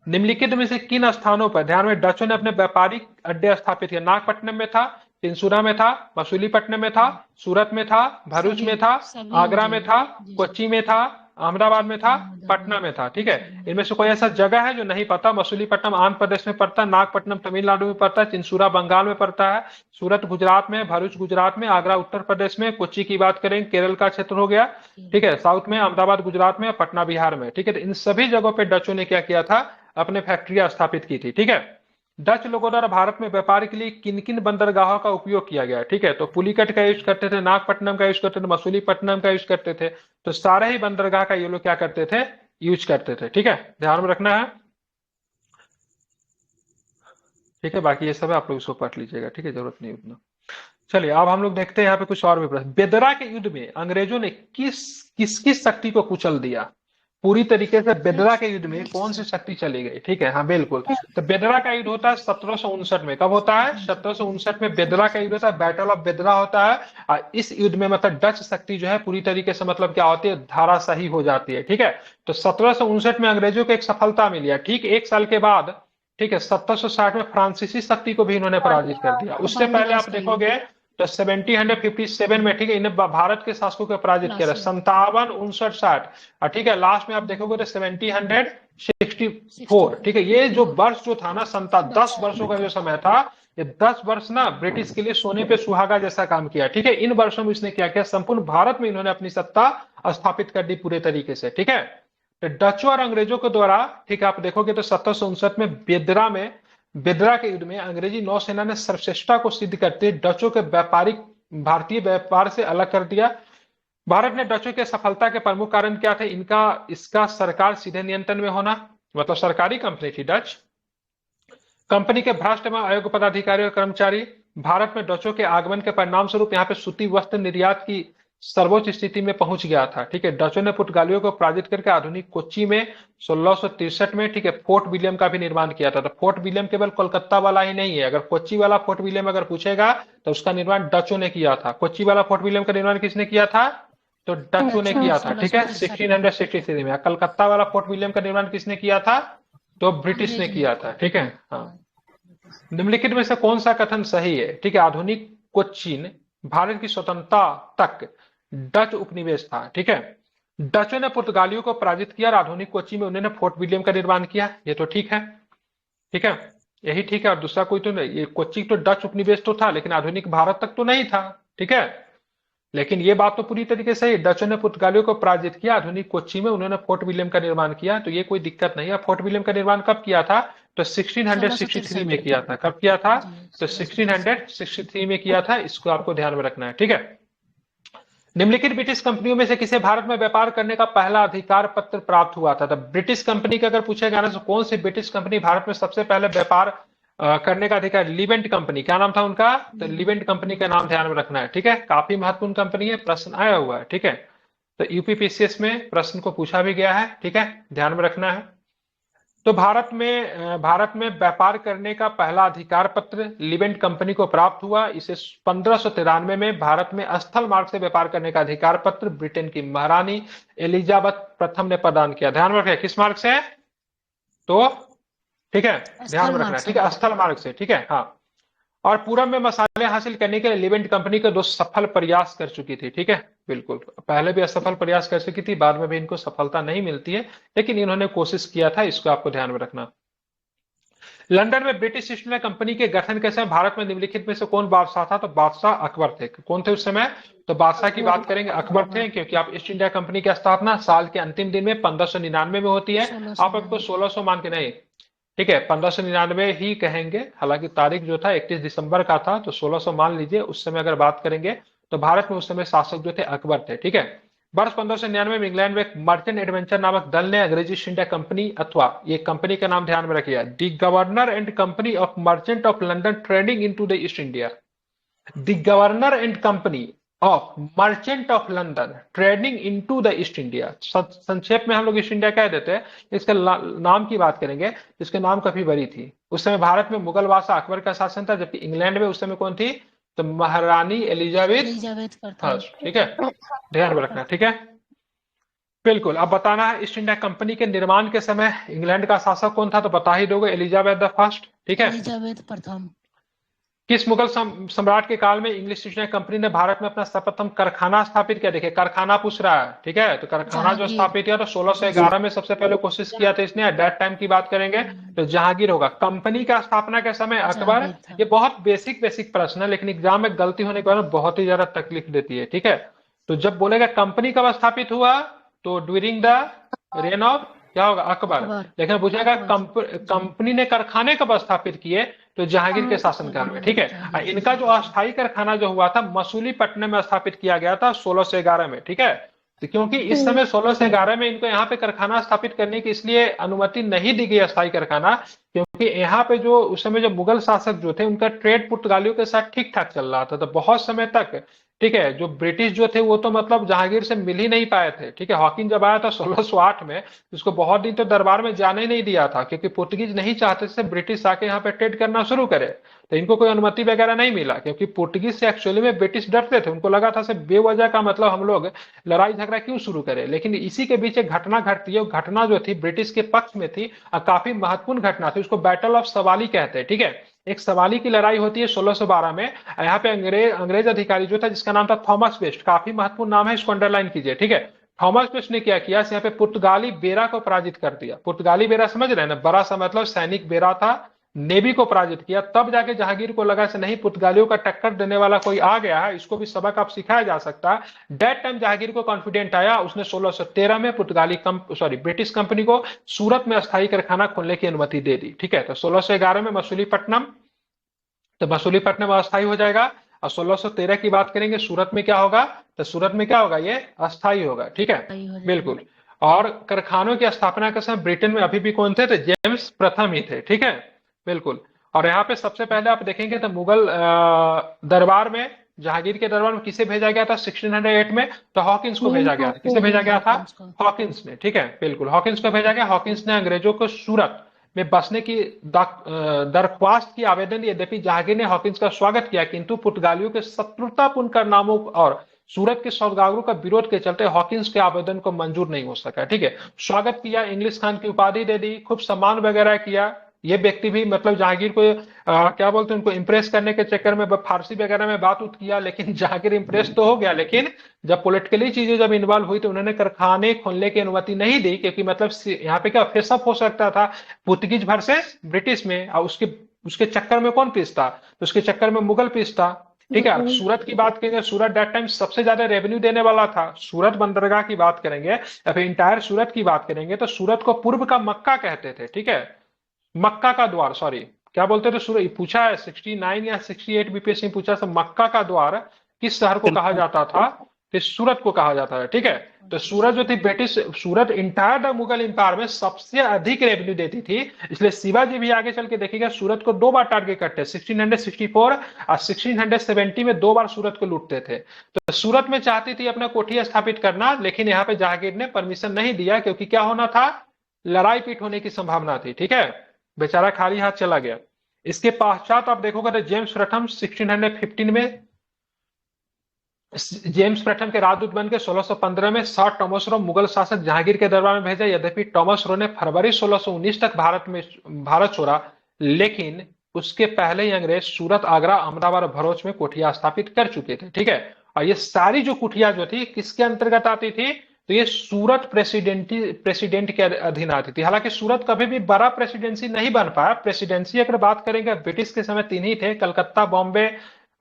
निम्नलिखित में से किन स्थानों पर ध्यान में डचों ने अपने व्यापारिक अड्डे स्थापित किए? नागपट्टनम में था, चिंसुरा में था, मसूलीपट्टनम में था, सूरत में था, भरूच में था, आगरा में था, कोच्चि में था, अहमदाबाद में था, पटना में था, ठीक है। इनमें से कोई ऐसा जगह है जो नहीं पता? मसूलीपट्टनम आंध्र प्रदेश में पड़ता है, नागपट्टनम तमिलनाडु में पड़ता है, चिंसूरा बंगाल में पड़ता है, सूरत गुजरात में, भरूच गुजरात में, आगरा उत्तर प्रदेश में, कोच्चि की बात करें केरल का क्षेत्र हो गया, ठीक है, साउथ में अहमदाबाद गुजरात में, पटना बिहार में, ठीक है। तो इन सभी जगहों पे डचों ने क्या किया था? अपने फैक्ट्रियां स्थापित की थी, ठीक है। डच लोगों द्वारा भारत में व्यापार के लिए किन किन बंदरगाहों का उपयोग किया गया, ठीक है। तो पुलिकट का यूज करते थे, नागपट्टनम का यूज करते थे, मसूलीपट्टनम का यूज करते थे। तो सारे ही बंदरगाह का ये लोग क्या करते थे? यूज करते थे, ठीक है। ध्यान में रखना है, ठीक है। बाकी ये सब है, आप लोग इसको पढ़ लीजिएगा, ठीक है, जरूरत नहीं उतना। चलिए अब हम लोग देखते हैं यहाँ पे कुछ और भी प्रश्न। बेदरा के युद्ध में अंग्रेजों ने किसकी शक्ति को कुचल दिया? पूरी तरीके से बेदरा के युद्ध में कौन सी शक्ति चली गई? ठीक है, हाँ बिल्कुल। तो बेदरा का युद्ध होता है 1759 में। कब होता है? 1759 में बेदरा का युद्ध होता है, बैटल ऑफ बेदरा होता है। और इस युद्ध में मतलब डच शक्ति जो है पूरी तरीके से मतलब क्या होती है? धाराशाही हो जाती है, ठीक है। तो 1759 में अंग्रेजों को एक सफलता मिली है। ठीक एक साल के बाद, ठीक है, 1760 में फ्रांसीसी शक्ति को भी इन्होंने पराजित कर दिया। उससे पहले आप देखोगे तो 1757 में, ठीक है, इन्हें भारत के शासकों को पराजित किया, 57, 59, 60, और ठीक है लास्ट में आप देखोगे तो 1764, ठीक है। ये जो वर्ष जो था ना, 10 वर्षों का जो समय था, ये 10 वर्ष ना ब्रिटिश के लिए सोने पे सुहागा जैसा काम किया, ठीक है। इन वर्षों में इसने क्या किया? संपूर्ण भारत में इन्होंने अपनी सत्ता स्थापित कर दी पूरे तरीके से, ठीक है। तो डचों और अंग्रेजों के द्वारा, ठीक है, आप देखोगे तो 1759 में बेदरा के युद्ध में अंग्रेजी नौसेना ने सर्वश्रेष्ठता को सिद्ध करते डचों के व्यापारिक भारतीय व्यापार से अलग कर दिया। भारत ने डचों के सफलता के प्रमुख कारण क्या थे? इसका सरकार सीधे नियंत्रण में होना, मतलब सरकारी कंपनी थी डच। कंपनी के भ्रष्ट एवं अयोग्य पदाधिकारी और कर्मचारी। भारत में डचों के आगमन के परिणाम स्वरूप यहाँ पे सूती वस्त्र निर्यात की सर्वोच्च स्थिति में पहुंच गया था, ठीक है। डचों ने पुर्तगालियों को पराजित करके आधुनिक कोच्चि में 1663 में, ठीक है, फोर्ट विलियम का भी निर्माण किया था। तो फोर्ट विलियम केवल कोलकाता वाला ही नहीं है, अगर कोच्चि वाला फोर्ट विलियम अगर पूछेगा तो उसका निर्माण डचों ने किया था। कोच्चि वाला फोर्ट विलियम का निर्माण किसने किया था? तो डचों ने किया था, ठीक है, 1663 में। कलकत्ता वाला फोर्ट विलियम का निर्माण किसने किया था? तो ब्रिटिश ने किया था, ठीक है। हाँ, निम्नलिखित में से कौन सा कथन सही है? ठीक है, आधुनिक कोच्चिन भारत की स्वतंत्रता तक डच उपनिवेश था, ठीक है। डचों ने पुर्तगालियों को पराजित किया और आधुनिक कोच्चि में उन्होंने फोर्ट विलियम का निर्माण किया। ये तो ठीक है, ठीक है, यही ठीक है। और दूसरा कोई तो नहीं, ये कोच्चि तो डच उपनिवेश तो था लेकिन आधुनिक भारत तक तो नहीं था, ठीक है। लेकिन ये बात तो पूरी तरीके से डचों ने पुर्तगालियों को पराजित किया, आधुनिक कोच्चि में उन्होंने फोर्ट विलियम का निर्माण किया, तो ये कोई दिक्कत नहीं है। फोर्ट विलियम का निर्माण कब किया था? तो 1663 में किया था। कब किया था? तो 1663 में किया था। इसको आपको ध्यान में रखना है, ठीक है। निम्नलिखित ब्रिटिश कंपनियों में से किसे भारत में व्यापार करने का पहला अधिकार पत्र प्राप्त हुआ था? तो ब्रिटिश कंपनी का अगर पूछा गया ना, तो कौन सी ब्रिटिश कंपनी भारत में सबसे पहले व्यापार करने का अधिकार? Leivand company. क्या नाम था उनका? तो लिवेंट कंपनी का नाम ध्यान में रखना है, ठीक है। काफी महत्वपूर्ण कंपनी है, प्रश्न आया हुआ है, ठीक है। तो यूपीपीसीएस में प्रश्न को पूछा भी गया है, ठीक है, ध्यान में रखना है। तो भारत में व्यापार करने का पहला अधिकार पत्र लिवेंट कंपनी को प्राप्त हुआ। इसे 1593 में भारत में स्थल मार्ग से व्यापार करने का अधिकार पत्र ब्रिटेन की महारानी एलिजाबेथ प्रथम ने प्रदान किया। ध्यान में रखना, किस मार्ग से? तो ठीक है, ध्यान में रखना, ठीक है, स्थल मार्ग से, ठीक है, हाँ। और पूरब में मसाले हासिल करने के लिए लिवेंट कंपनी के 2 सफल प्रयास कर चुकी थी, ठीक है, बिल्कुल। पहले भी असफल प्रयास कर चुकी थी, बाद में भी इनको सफलता नहीं मिलती है, लेकिन इन्होंने कोशिश किया था, इसको आपको ध्यान में रखना। लंदन में ब्रिटिश ईस्ट इंडिया कंपनी के गठन के समय भारत में निम्नलिखित में से कौन बादशाह था? तो बादशाह अकबर थे। कौन थे उस समय? तो बादशाह की बात करेंगे अकबर थे, क्योंकि आप ईस्ट इंडिया कंपनी की स्थापना साल के अंतिम दिन में 1599 में होती है। आप आपको 1600 मान के नहीं, ठीक है, 1599 ही कहेंगे, हालांकि तारीख जो था 31 दिसंबर का था, तो 1600 मान लीजिए। उस समय अगर बात करेंगे तो भारत में उस समय शासक जो थे अकबर थे, ठीक है। वर्ष 1599 में इंग्लैंड में एक मर्चेंट एडवेंचर नामक दल ने अंग्रेजी ईस्ट इंडिया कंपनी, अथवा ये कंपनी का नाम ध्यान में रखिए, the governor and company of merchant of London trading into the east India. The governor and company of merchant of London trading into the east India. संक्षेप में हम लोग ईस्ट इंडिया कह देते हैं। इसके नाम की बात करेंगे, इसके नाम काफी बड़ी थी। उस समय भारत में मुगल बादशाह अकबर का शासन था, जबकि इंग्लैंड में उस समय कौन थी? तो महारानी एलिजाबेथ फर्स्ट, ठीक है, ध्यान में रखना, ठीक है, बिल्कुल। अब बताना है ईस्ट इंडिया कंपनी के निर्माण के समय इंग्लैंड का शासक कौन था? तो बता ही दोगे, एलिजाबेथ द फर्स्ट, ठीक है, एलिजाबेथ प्रथम। किस मुगल सम्राट के काल में इंग्लिश ईस्ट इंडिया कंपनी ने भारत में अपना सर्वप्रथम कारखाना स्थापित किया? देखिए कारखाना पूछ रहा है, ठीक है, तो कारखाना जो जहांगीर। स्थापित किया तो 1611 में सबसे पहले कोशिश किया था इसने। एट दैट टाइम की बात करेंगे तो जहांगीर होगा। कंपनी का स्थापना के समय अकबर। जहांगीर था। ये बहुत बेसिक बेसिक प्रश्न है, लेकिन एग्जाम में गलती होने के बाद बहुत ही ज्यादा तकलीफ देती है, ठीक है। तो जब बोलेगा कंपनी कब स्थापित हुआ तो ड्यूरिंग द रेन ऑफ क्या होगा? अकबर। अकबर। लेकिन पूछेगा अकबर। कंपनी ने कारखाने कब स्थापित किए तो जहांगीर के शासनकाल में, ठीक है। इनका जो अस्थायी कारखाना जो हुआ था मसूलीपट्टनम में स्थापित किया गया था 1611 में, ठीक है। तो क्योंकि इस समय 1611 में इनको यहाँ पे कारखाना स्थापित करने की इसलिए अनुमति नहीं दी गई अस्थायी कारखाना, क्योंकि यहाँ पे जो उस समय जो मुगल शासक जो थे उनका ट्रेड पुर्तगालियों के साथ ठीक ठाक चल रहा था, तो बहुत समय तक, ठीक है, जो ब्रिटिश जो थे वो तो मतलब जहांगीर से मिल ही नहीं पाए थे, ठीक है। हॉकिंस जब आया था 1608 में, उसको बहुत दिन तो दरबार में जाने ही नहीं दिया था, क्योंकि पुर्तगीज नहीं चाहते थे ब्रिटिश आके यहाँ पे ट्रेड करना शुरू करे। तो इनको कोई अनुमति वगैरह नहीं मिला, क्योंकि पुर्तगीज से एक्चुअली में ब्रिटिश डरते थे। उनको लगा था सिर्फ बेवजह का मतलब हम लोग लड़ाई झगड़ा क्यों शुरू करें। लेकिन इसी के बीच एक घटना घटती है, घटना जो थी ब्रिटिश के पक्ष में थी और काफी महत्वपूर्ण घटना थी। उसको बैटल ऑफ सवाली कहते हैं, ठीक है। एक सवाली की लड़ाई होती है 1612 में। यहाँ पे अंग्रेज अधिकारी जो था जिसका नाम था थॉमस वेस्ट, काफी महत्वपूर्ण नाम है, इसको अंडरलाइन कीजिए, ठीक है। थॉमस वेस्ट ने क्या किया, यहाँ पे पुर्तगाली बेरा को पराजित कर दिया। पुर्तगाली बेरा समझ रहे हैं ना, बड़ा सा मतलब सैनिक बेरा था, नेवी को पराजित किया। तब जाके जहांगीर को लगा से नहीं, पुर्तगालियों का टक्कर देने वाला कोई आ गया है, इसको भी सबक आप सिखाया जा सकता है। दैट टाइम जहांगीर को कॉन्फिडेंट आया, उसने 1613 में ब्रिटिश कंपनी को सूरत में अस्थायी कारखाना खोलने की अनुमति दे दी, ठीक है। तो 1611 में मसूलीपट्टनम, तो मसूलीपट्टनम अस्थायी हो जाएगा। और 1613 की बात करेंगे सूरत में क्या होगा, तो सूरत में क्या होगा, ये अस्थायी होगा, ठीक है, बिल्कुल। और कारखानों की स्थापना के समय ब्रिटेन में अभी भी कौन थे, तो जेम्स प्रथम ही थे, ठीक है, बिल्कुल। और यहाँ पे सबसे पहले आप देखेंगे तो मुगल दरबार में, जहांगीर के दरबार में किसे भेजा गया था 1608 में, तो हॉकिंस को भेजा गया था। किसे भेजा गया था, हॉकिंस ने, ठीक है, बिल्कुल, हॉकिंस को भेजा गया। हॉकिंस ने अंग्रेजों को सूरत में बसने की दरख्वास्त की आवेदन, यद्यपि जहांगीर ने हॉकिंस का स्वागत किया, किंतु पुर्तगालियों के शत्रुतापूर्ण कारनामों और सूरत के सौदागरों का विरोध के चलते हॉकिंस के आवेदन को मंजूर नहीं हो सका, ठीक है। स्वागत किया, इंग्लिश खान की उपाधि दे दी, खूब सम्मान वगैरह किया। ये व्यक्ति भी मतलब जहांगीर को क्या बोलते हैं, उनको इंप्रेस करने के चक्कर में फारसी वगैरह में बात उत किया, लेकिन जहांगीर इंप्रेस तो हो गया, लेकिन जब पॉलिटिकली चीजें जब इन्वॉल्व हुई तो उन्होंने कारखाने खोलने की अनुमति नहीं दी, क्योंकि मतलब यहाँ पे क्या फेसअप हो सकता था पुर्तगीज वर्सेस ब्रिटिश में, और उसके चक्कर में कौन पीसता, तो उसके चक्कर में मुगल पीसता, ठीक है। सूरत की बात करेंगे, सूरत दैट टाइम सबसे ज्यादा रेवेन्यू देने वाला था। सूरत बंदरगाह की बात करेंगे या फिर इंटायर सूरत की बात करेंगे तो सूरत को पूर्व का मक्का कहते थे, ठीक है, मक्का का द्वार, सॉरी क्या बोलते थे, सूरत पूछा है 69 या 68 बीपीएससी में पूछा, मक्का का द्वार किस शहर को कहा जाता था, तो सूरत को कहा जाता है, ठीक है। तो सूरत जो थी British, Surat entire the Mughal empire में सबसे अधिक रेवेन्यू देती थी, इसलिए शिवाजी भी आगे चल के देखिएगा सूरत को दो बार टारगेट करते, 1664 और 1670 में दो बार सूरत को लूटते थे। तो सूरत में चाहती थी अपना कोठी स्थापित करना, लेकिन यहाँ पे जहांगीर ने परमिशन नहीं दिया, क्योंकि क्या होना था, लड़ाई पीट होने की संभावना थी, ठीक है। बेचारा खाली हाथ चला गया। इसके पश्चात आप देखोगे तो जेम्स प्रथम 1615 में, जेम्स प्रथम के राजदूत बन के 1615 में सर टॉमस रो मुगल शासक जहांगीर के दरबार में भेजा। यद्यपि टॉमस रो ने फरवरी 1619 तक भारत छोड़ा, लेकिन उसके पहले ही अंग्रेज सूरत, आगरा, अहमदाबाद और भरूच में कोठियां स्थापित कर चुके थे, ठीक है। और ये सारी जो कुटिया जो थी किसके अंतर्गत आती थी, तो ये सूरत प्रेसिडेंट के अधीन आती थी। हालांकि सूरत कभी भी बड़ा प्रेसिडेंसी नहीं बन पाया। प्रेसिडेंसी अगर बात करेंगे ब्रिटिश के समय तीन ही थे, कलकत्ता, बॉम्बे,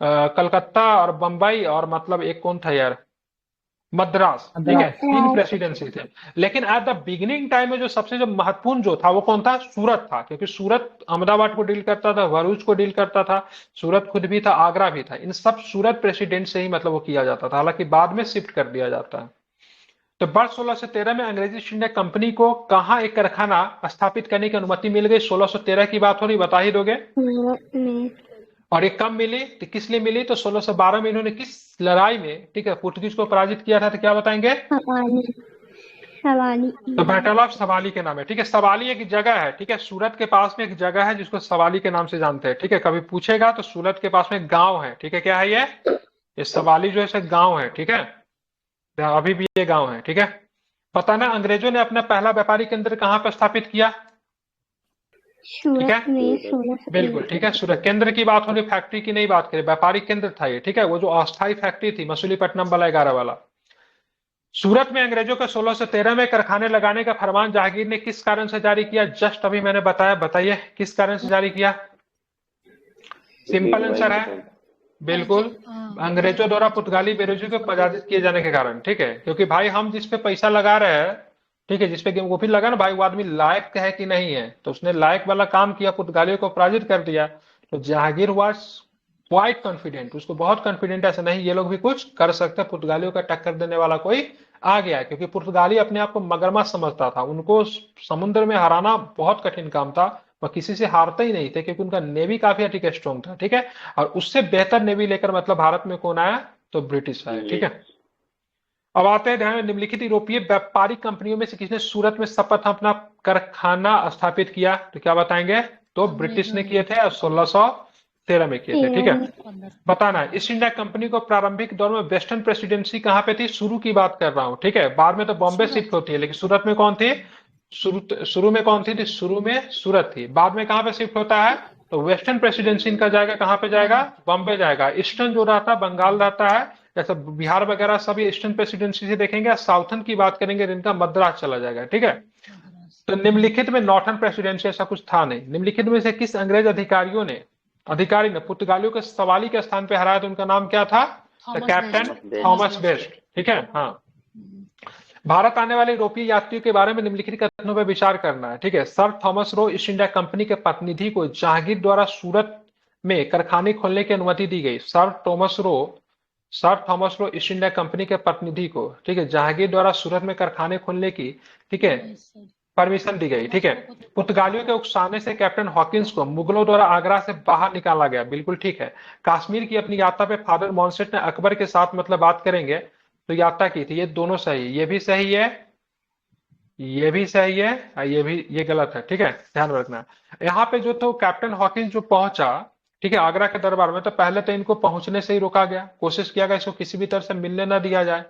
कलकत्ता और बंबई, और मतलब एक कौन था यार, मद्रास, ठीक है, तीन प्रेसिडेंसी थे। लेकिन एट द बिगिनिंग टाइम में जो सबसे जो महत्वपूर्ण जो था वो कौन था, सूरत था, क्योंकि सूरत अहमदाबाद को डील करता था, भरूच को डील करता था, सूरत खुद भी था, आगरा भी था। इन सब सूरत प्रेसिडेंट से ही मतलब वो किया जाता था, हालांकि बाद में शिफ्ट कर दिया जाता है। तो वर्ष 1613 में अंग्रेजी ईस्ट इंडिया कंपनी को कहां एक कारखाना स्थापित करने की अनुमति मिल गई, 1613 की बात हो रही, बता ही दोगे। और ये कब मिली, तो किस लिए मिली, तो 1612 में इन्होंने किस लड़ाई में, ठीक है, पुर्तगीज को पराजित किया था, तो क्या बताएंगे, सवाली। तो बैटल ऑफ सवाली के नाम है, ठीक है। सवाली एक जगह है, ठीक है, सूरत के पास में एक जगह है जिसको सवाली के नाम से जानते हैं, ठीक है। कभी पूछेगा तो सूरत के पास में एक गांव है, ठीक है, क्या है ये सवाली जो है गांव है, ठीक है, अभी भी ये गांव है, ठीक है। पता ना अंग्रेजों ने अपना पहला व्यापारिक केंद्र कहां पर स्थापित किया, ठीक है, सूरत में, सूरत बिल्कुल ठीक है। सूरत केंद्र की बात हो रही, फैक्ट्री की नहीं बात करें, व्यापारिक केंद्र था ये, ठीक है। वो जो अस्थायी फैक्ट्री थी मसूलीपट्टनम वाला 11 वाला। सूरत में अंग्रेजों के 1613 में कारखाने लगाने का फरमान जहांगीर ने किस कारण से जारी किया? जस्ट अभी मैंने बताया, बताइए किस कारण से जारी किया? सिंपल आंसर है बिल्कुल, अंग्रेजों द्वारा पुर्तगाली बेरोजगारी को पराजित किए जाने के कारण, ठीक है। क्योंकि भाई हम जिस पे पैसा लगा रहे हैं, ठीक है, जिसपे वो भी लगा ना भाई, वो आदमी लायक है कि नहीं है, तो उसने लायक वाला काम किया, पुर्तगालियों को पराजित कर दिया। तो जहांगीर वाज क्वाइट कॉन्फिडेंट, उसको बहुत कॉन्फिडेंट, ऐसा नहीं ये लोग भी कुछ कर सकते, पुर्तगालियों का टक्कर देने वाला कोई आ गया। क्योंकि पुर्तगाली अपने आप को मगरमच्छ समझता था, उनको समुद्र में हराना बहुत कठिन काम था, वह किसी से हारते ही नहीं थे, क्योंकि उनका नेवी काफी अधिक स्ट्रॉन्ग था, ठीक है। और उससे बेहतर नेवी लेकर मतलब भारत में कौन आया? तो ब्रिटिश आया, ठीक है। अब आते हैं ध्यान में, निम्नलिखित यूरोपीय व्यापारिक कंपनियों में से किसने सूरत में सर्वप्रथम अपना कारखाना स्थापित किया? तो क्या बताएंगे? तो ब्रिटिश ने किए थे और 1613 में किए थे, ठीक है। बताना है, ईस्ट इंडिया कंपनी को प्रारंभिक दौर में वेस्टर्न प्रेसिडेंसी कहाँ पे थी? शुरू की बात कर रहा हूँ, ठीक है। बाद में तो बॉम्बे शिफ्ट होती है, लेकिन सूरत में कौन थी? शुरू में कौन थी? तो शुरू में सूरत थी। बाद में कहाँ पे शिफ्ट होता है? तो वेस्टर्न प्रेसिडेंसी इनका जाएगा कहाँ पे जाएगा? बॉम्बे जाएगा। ईस्टर्न जो रहता है बंगाल रहता है, जैसे बिहार वगैरह सभी ईस्टर्न प्रेसिडेंसी से देखेंगे। साउथर्न की बात करेंगे इनका मद्रास चला जाएगा, ठीक है। तो निम्नलिखित में नॉर्थर्न प्रेसिडेंसी ऐसा कुछ था नहीं। निम्नलिखित में से किस अंग्रेज अधिकारी ने पुर्तगालियों के सवाली के स्थान पे हराया? तो उनका नाम क्या था? तो कैप्टन थॉमस बेस्ट, ठीक है। हाँ, भारत आने वाले यूरोपीय यात्रियों के बारे में निम्नलिखित कथनों पर विचार करना है, ठीक है। Sir Thomas Roe east India company के प्रतिनिधि को जहांगीर द्वारा सूरत में कारखाने खोलने की अनुमति दी गई। Sir Thomas Roe east India company के प्रतिनिधि को, ठीक है, जहांगीर द्वारा सूरत में कारखाने खोलने की, ठीक है, परमिशन दी गई, ठीक है। पुर्तगालियों के उकसाने से कैप्टन हॉकिंस को मुगलों द्वारा आगरा से बाहर निकाला गया, बिल्कुल ठीक है। कश्मीर की अपनी यात्रा पे फादर मॉन्सेट ने अकबर के साथ मतलब बात करेंगे तो यात्रा की थी, ये दोनों सही, ये भी सही है, ये भी सही है, ये गलत है, ठीक है, ध्यान रखना। यहाँ पे जो तो कैप्टन हॉकिंस जो पहुंचा, ठीक है, आगरा के दरबार में, तो पहले तो इनको पहुंचने से ही रोका गया, कोशिश किया गया इसको किसी भी तरह से मिलने ना दिया जाए।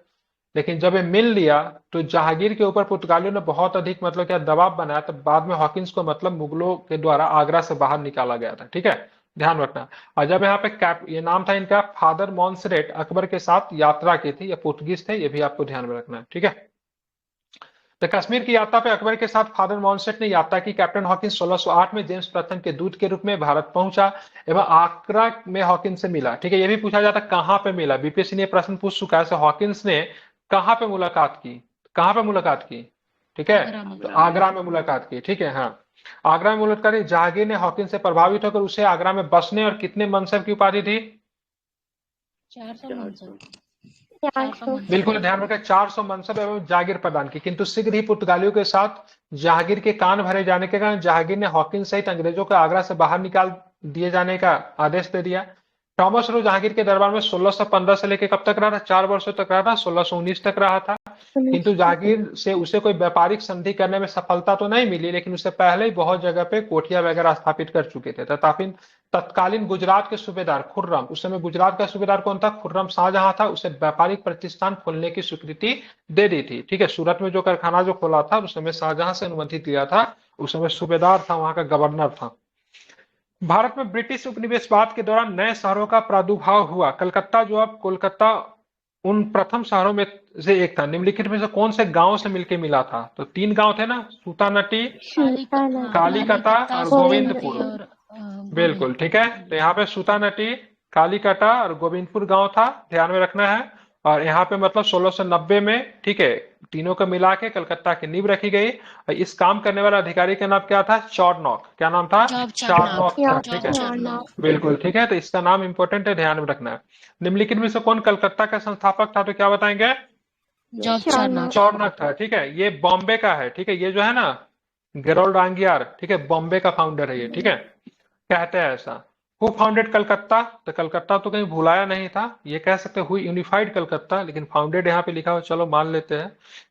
लेकिन जब ये मिल लिया तो जहांगीर के ऊपर पुर्तगालियों ने बहुत अधिक मतलब क्या दबाव बनाया, तो बाद में हॉकिंस को मतलब मुगलों के द्वारा आगरा से बाहर निकाला गया था, ठीक है, ध्यान रखना। और जब यहाँ पे ये नाम था इनका फादर मॉन्सरेट, अकबर के साथ यात्रा की थी, ये पुर्तगीज थे, ये भी आपको ध्यान में रखना है, ठीक है। तो कश्मीर की यात्रा पे अकबर के साथ फादर मॉन्सेट ने यात्रा की। कैप्टन हॉकिंस 1608 में जेम्स प्रथम के दूत के रूप में भारत पहुंचा एवं आगरा में हॉकिंस से मिला, ठीक है। ये भी पूछा जाता कहां पे मिला, बीपीएससी ने प्रश्न पूछ चुका है। हॉकिंस ने कहां पे मुलाकात की? कहां पे मुलाकात की? ठीक है, तो आगरा में मुलाकात की, ठीक है। हाँ, आगरा में मुलाकात की। जहांगीर ने हॉकिंस से प्रभावित होकर उसे आगरा में बसने और कितने मनसब की उपाधि दी? 400 बिल्कुल ध्यान रखें, 400 मनसब एवं जागीर प्रदान की। किंतु शीघ्र ही पुर्तगालियों के साथ जहांगीर के कान भरे जाने के कारण जहांगीर ने हॉकिंस सहित अंग्रेजों को आगरा से बाहर निकाल दिए जाने का आदेश दे दिया। थॉमस रो जहांगीर के दरबार में 1615 से लेकर कब तक रहा था? 4 वर्षों तक रहा था, 1619 तक रहा था। किंतु जहांगीर से उसे कोई व्यापारिक संधि करने में सफलता तो नहीं मिली, लेकिन उससे पहले ही बहुत जगह पे कोठिया वगैरह स्थापित कर चुके थे। तथापि तत्कालीन गुजरात के सूबेदार खुर्रम, उस समय गुजरात का सूबेदार कौन था? खुर्रम शाहजहां था, उसे व्यापारिक प्रतिष्ठान खोलने की स्वीकृति दे दी थी, ठीक है। सूरत में जो कारखाना जो खोला था उस समय शाहजहां से अनुमति लिया था, उस समय सूबेदार था, वहां का गवर्नर था। भारत में ब्रिटिश उपनिवेशवाद के दौरान नए शहरों का प्रादुर्भाव हुआ। कलकत्ता जो अब कोलकाता उन प्रथम शहरों में से एक था। निम्नलिखित में से कौन से गांव से मिलके मिला था? तो 3 गांव थे ना, सूतानटी, कालीकटा और गोविंदपुर। बिल्कुल ठीक है, तो यहाँ पे सूतानटी, कालीकटा और गोविंदपुर गांव था, ध्यान में रखना है। और यहाँ पे मतलब 1690 में, ठीक है, तीनों को मिला के कलकत्ता की नींव रखी गई। और इस काम करने वाला अधिकारी का नाम क्या था? चार्नॉक। क्या नाम था? चार्नॉक था, ठीक है, बिल्कुल ठीक है। तो इसका नाम इंपॉर्टेंट है, ध्यान में रखना है। निम्नलिखित में से कौन कलकत्ता का संस्थापक था? तो क्या बताएंगे? चार्नॉक था, ठीक है। ये बॉम्बे का है, ठीक है, ये जो है ना गेरोल्ड रांगियार, ठीक है, बॉम्बे का फाउंडर है ये, ठीक है, कहते हैं ऐसा। Who founded Calcutta? तो कलकत्ता तो कहीं भुलाया नहीं था, ये कह सकते हुई यूनिफाइड कलकत्ता, लेकिन फाउंडेड यहाँ पे लिखा हो, चलो मान लेते हैं,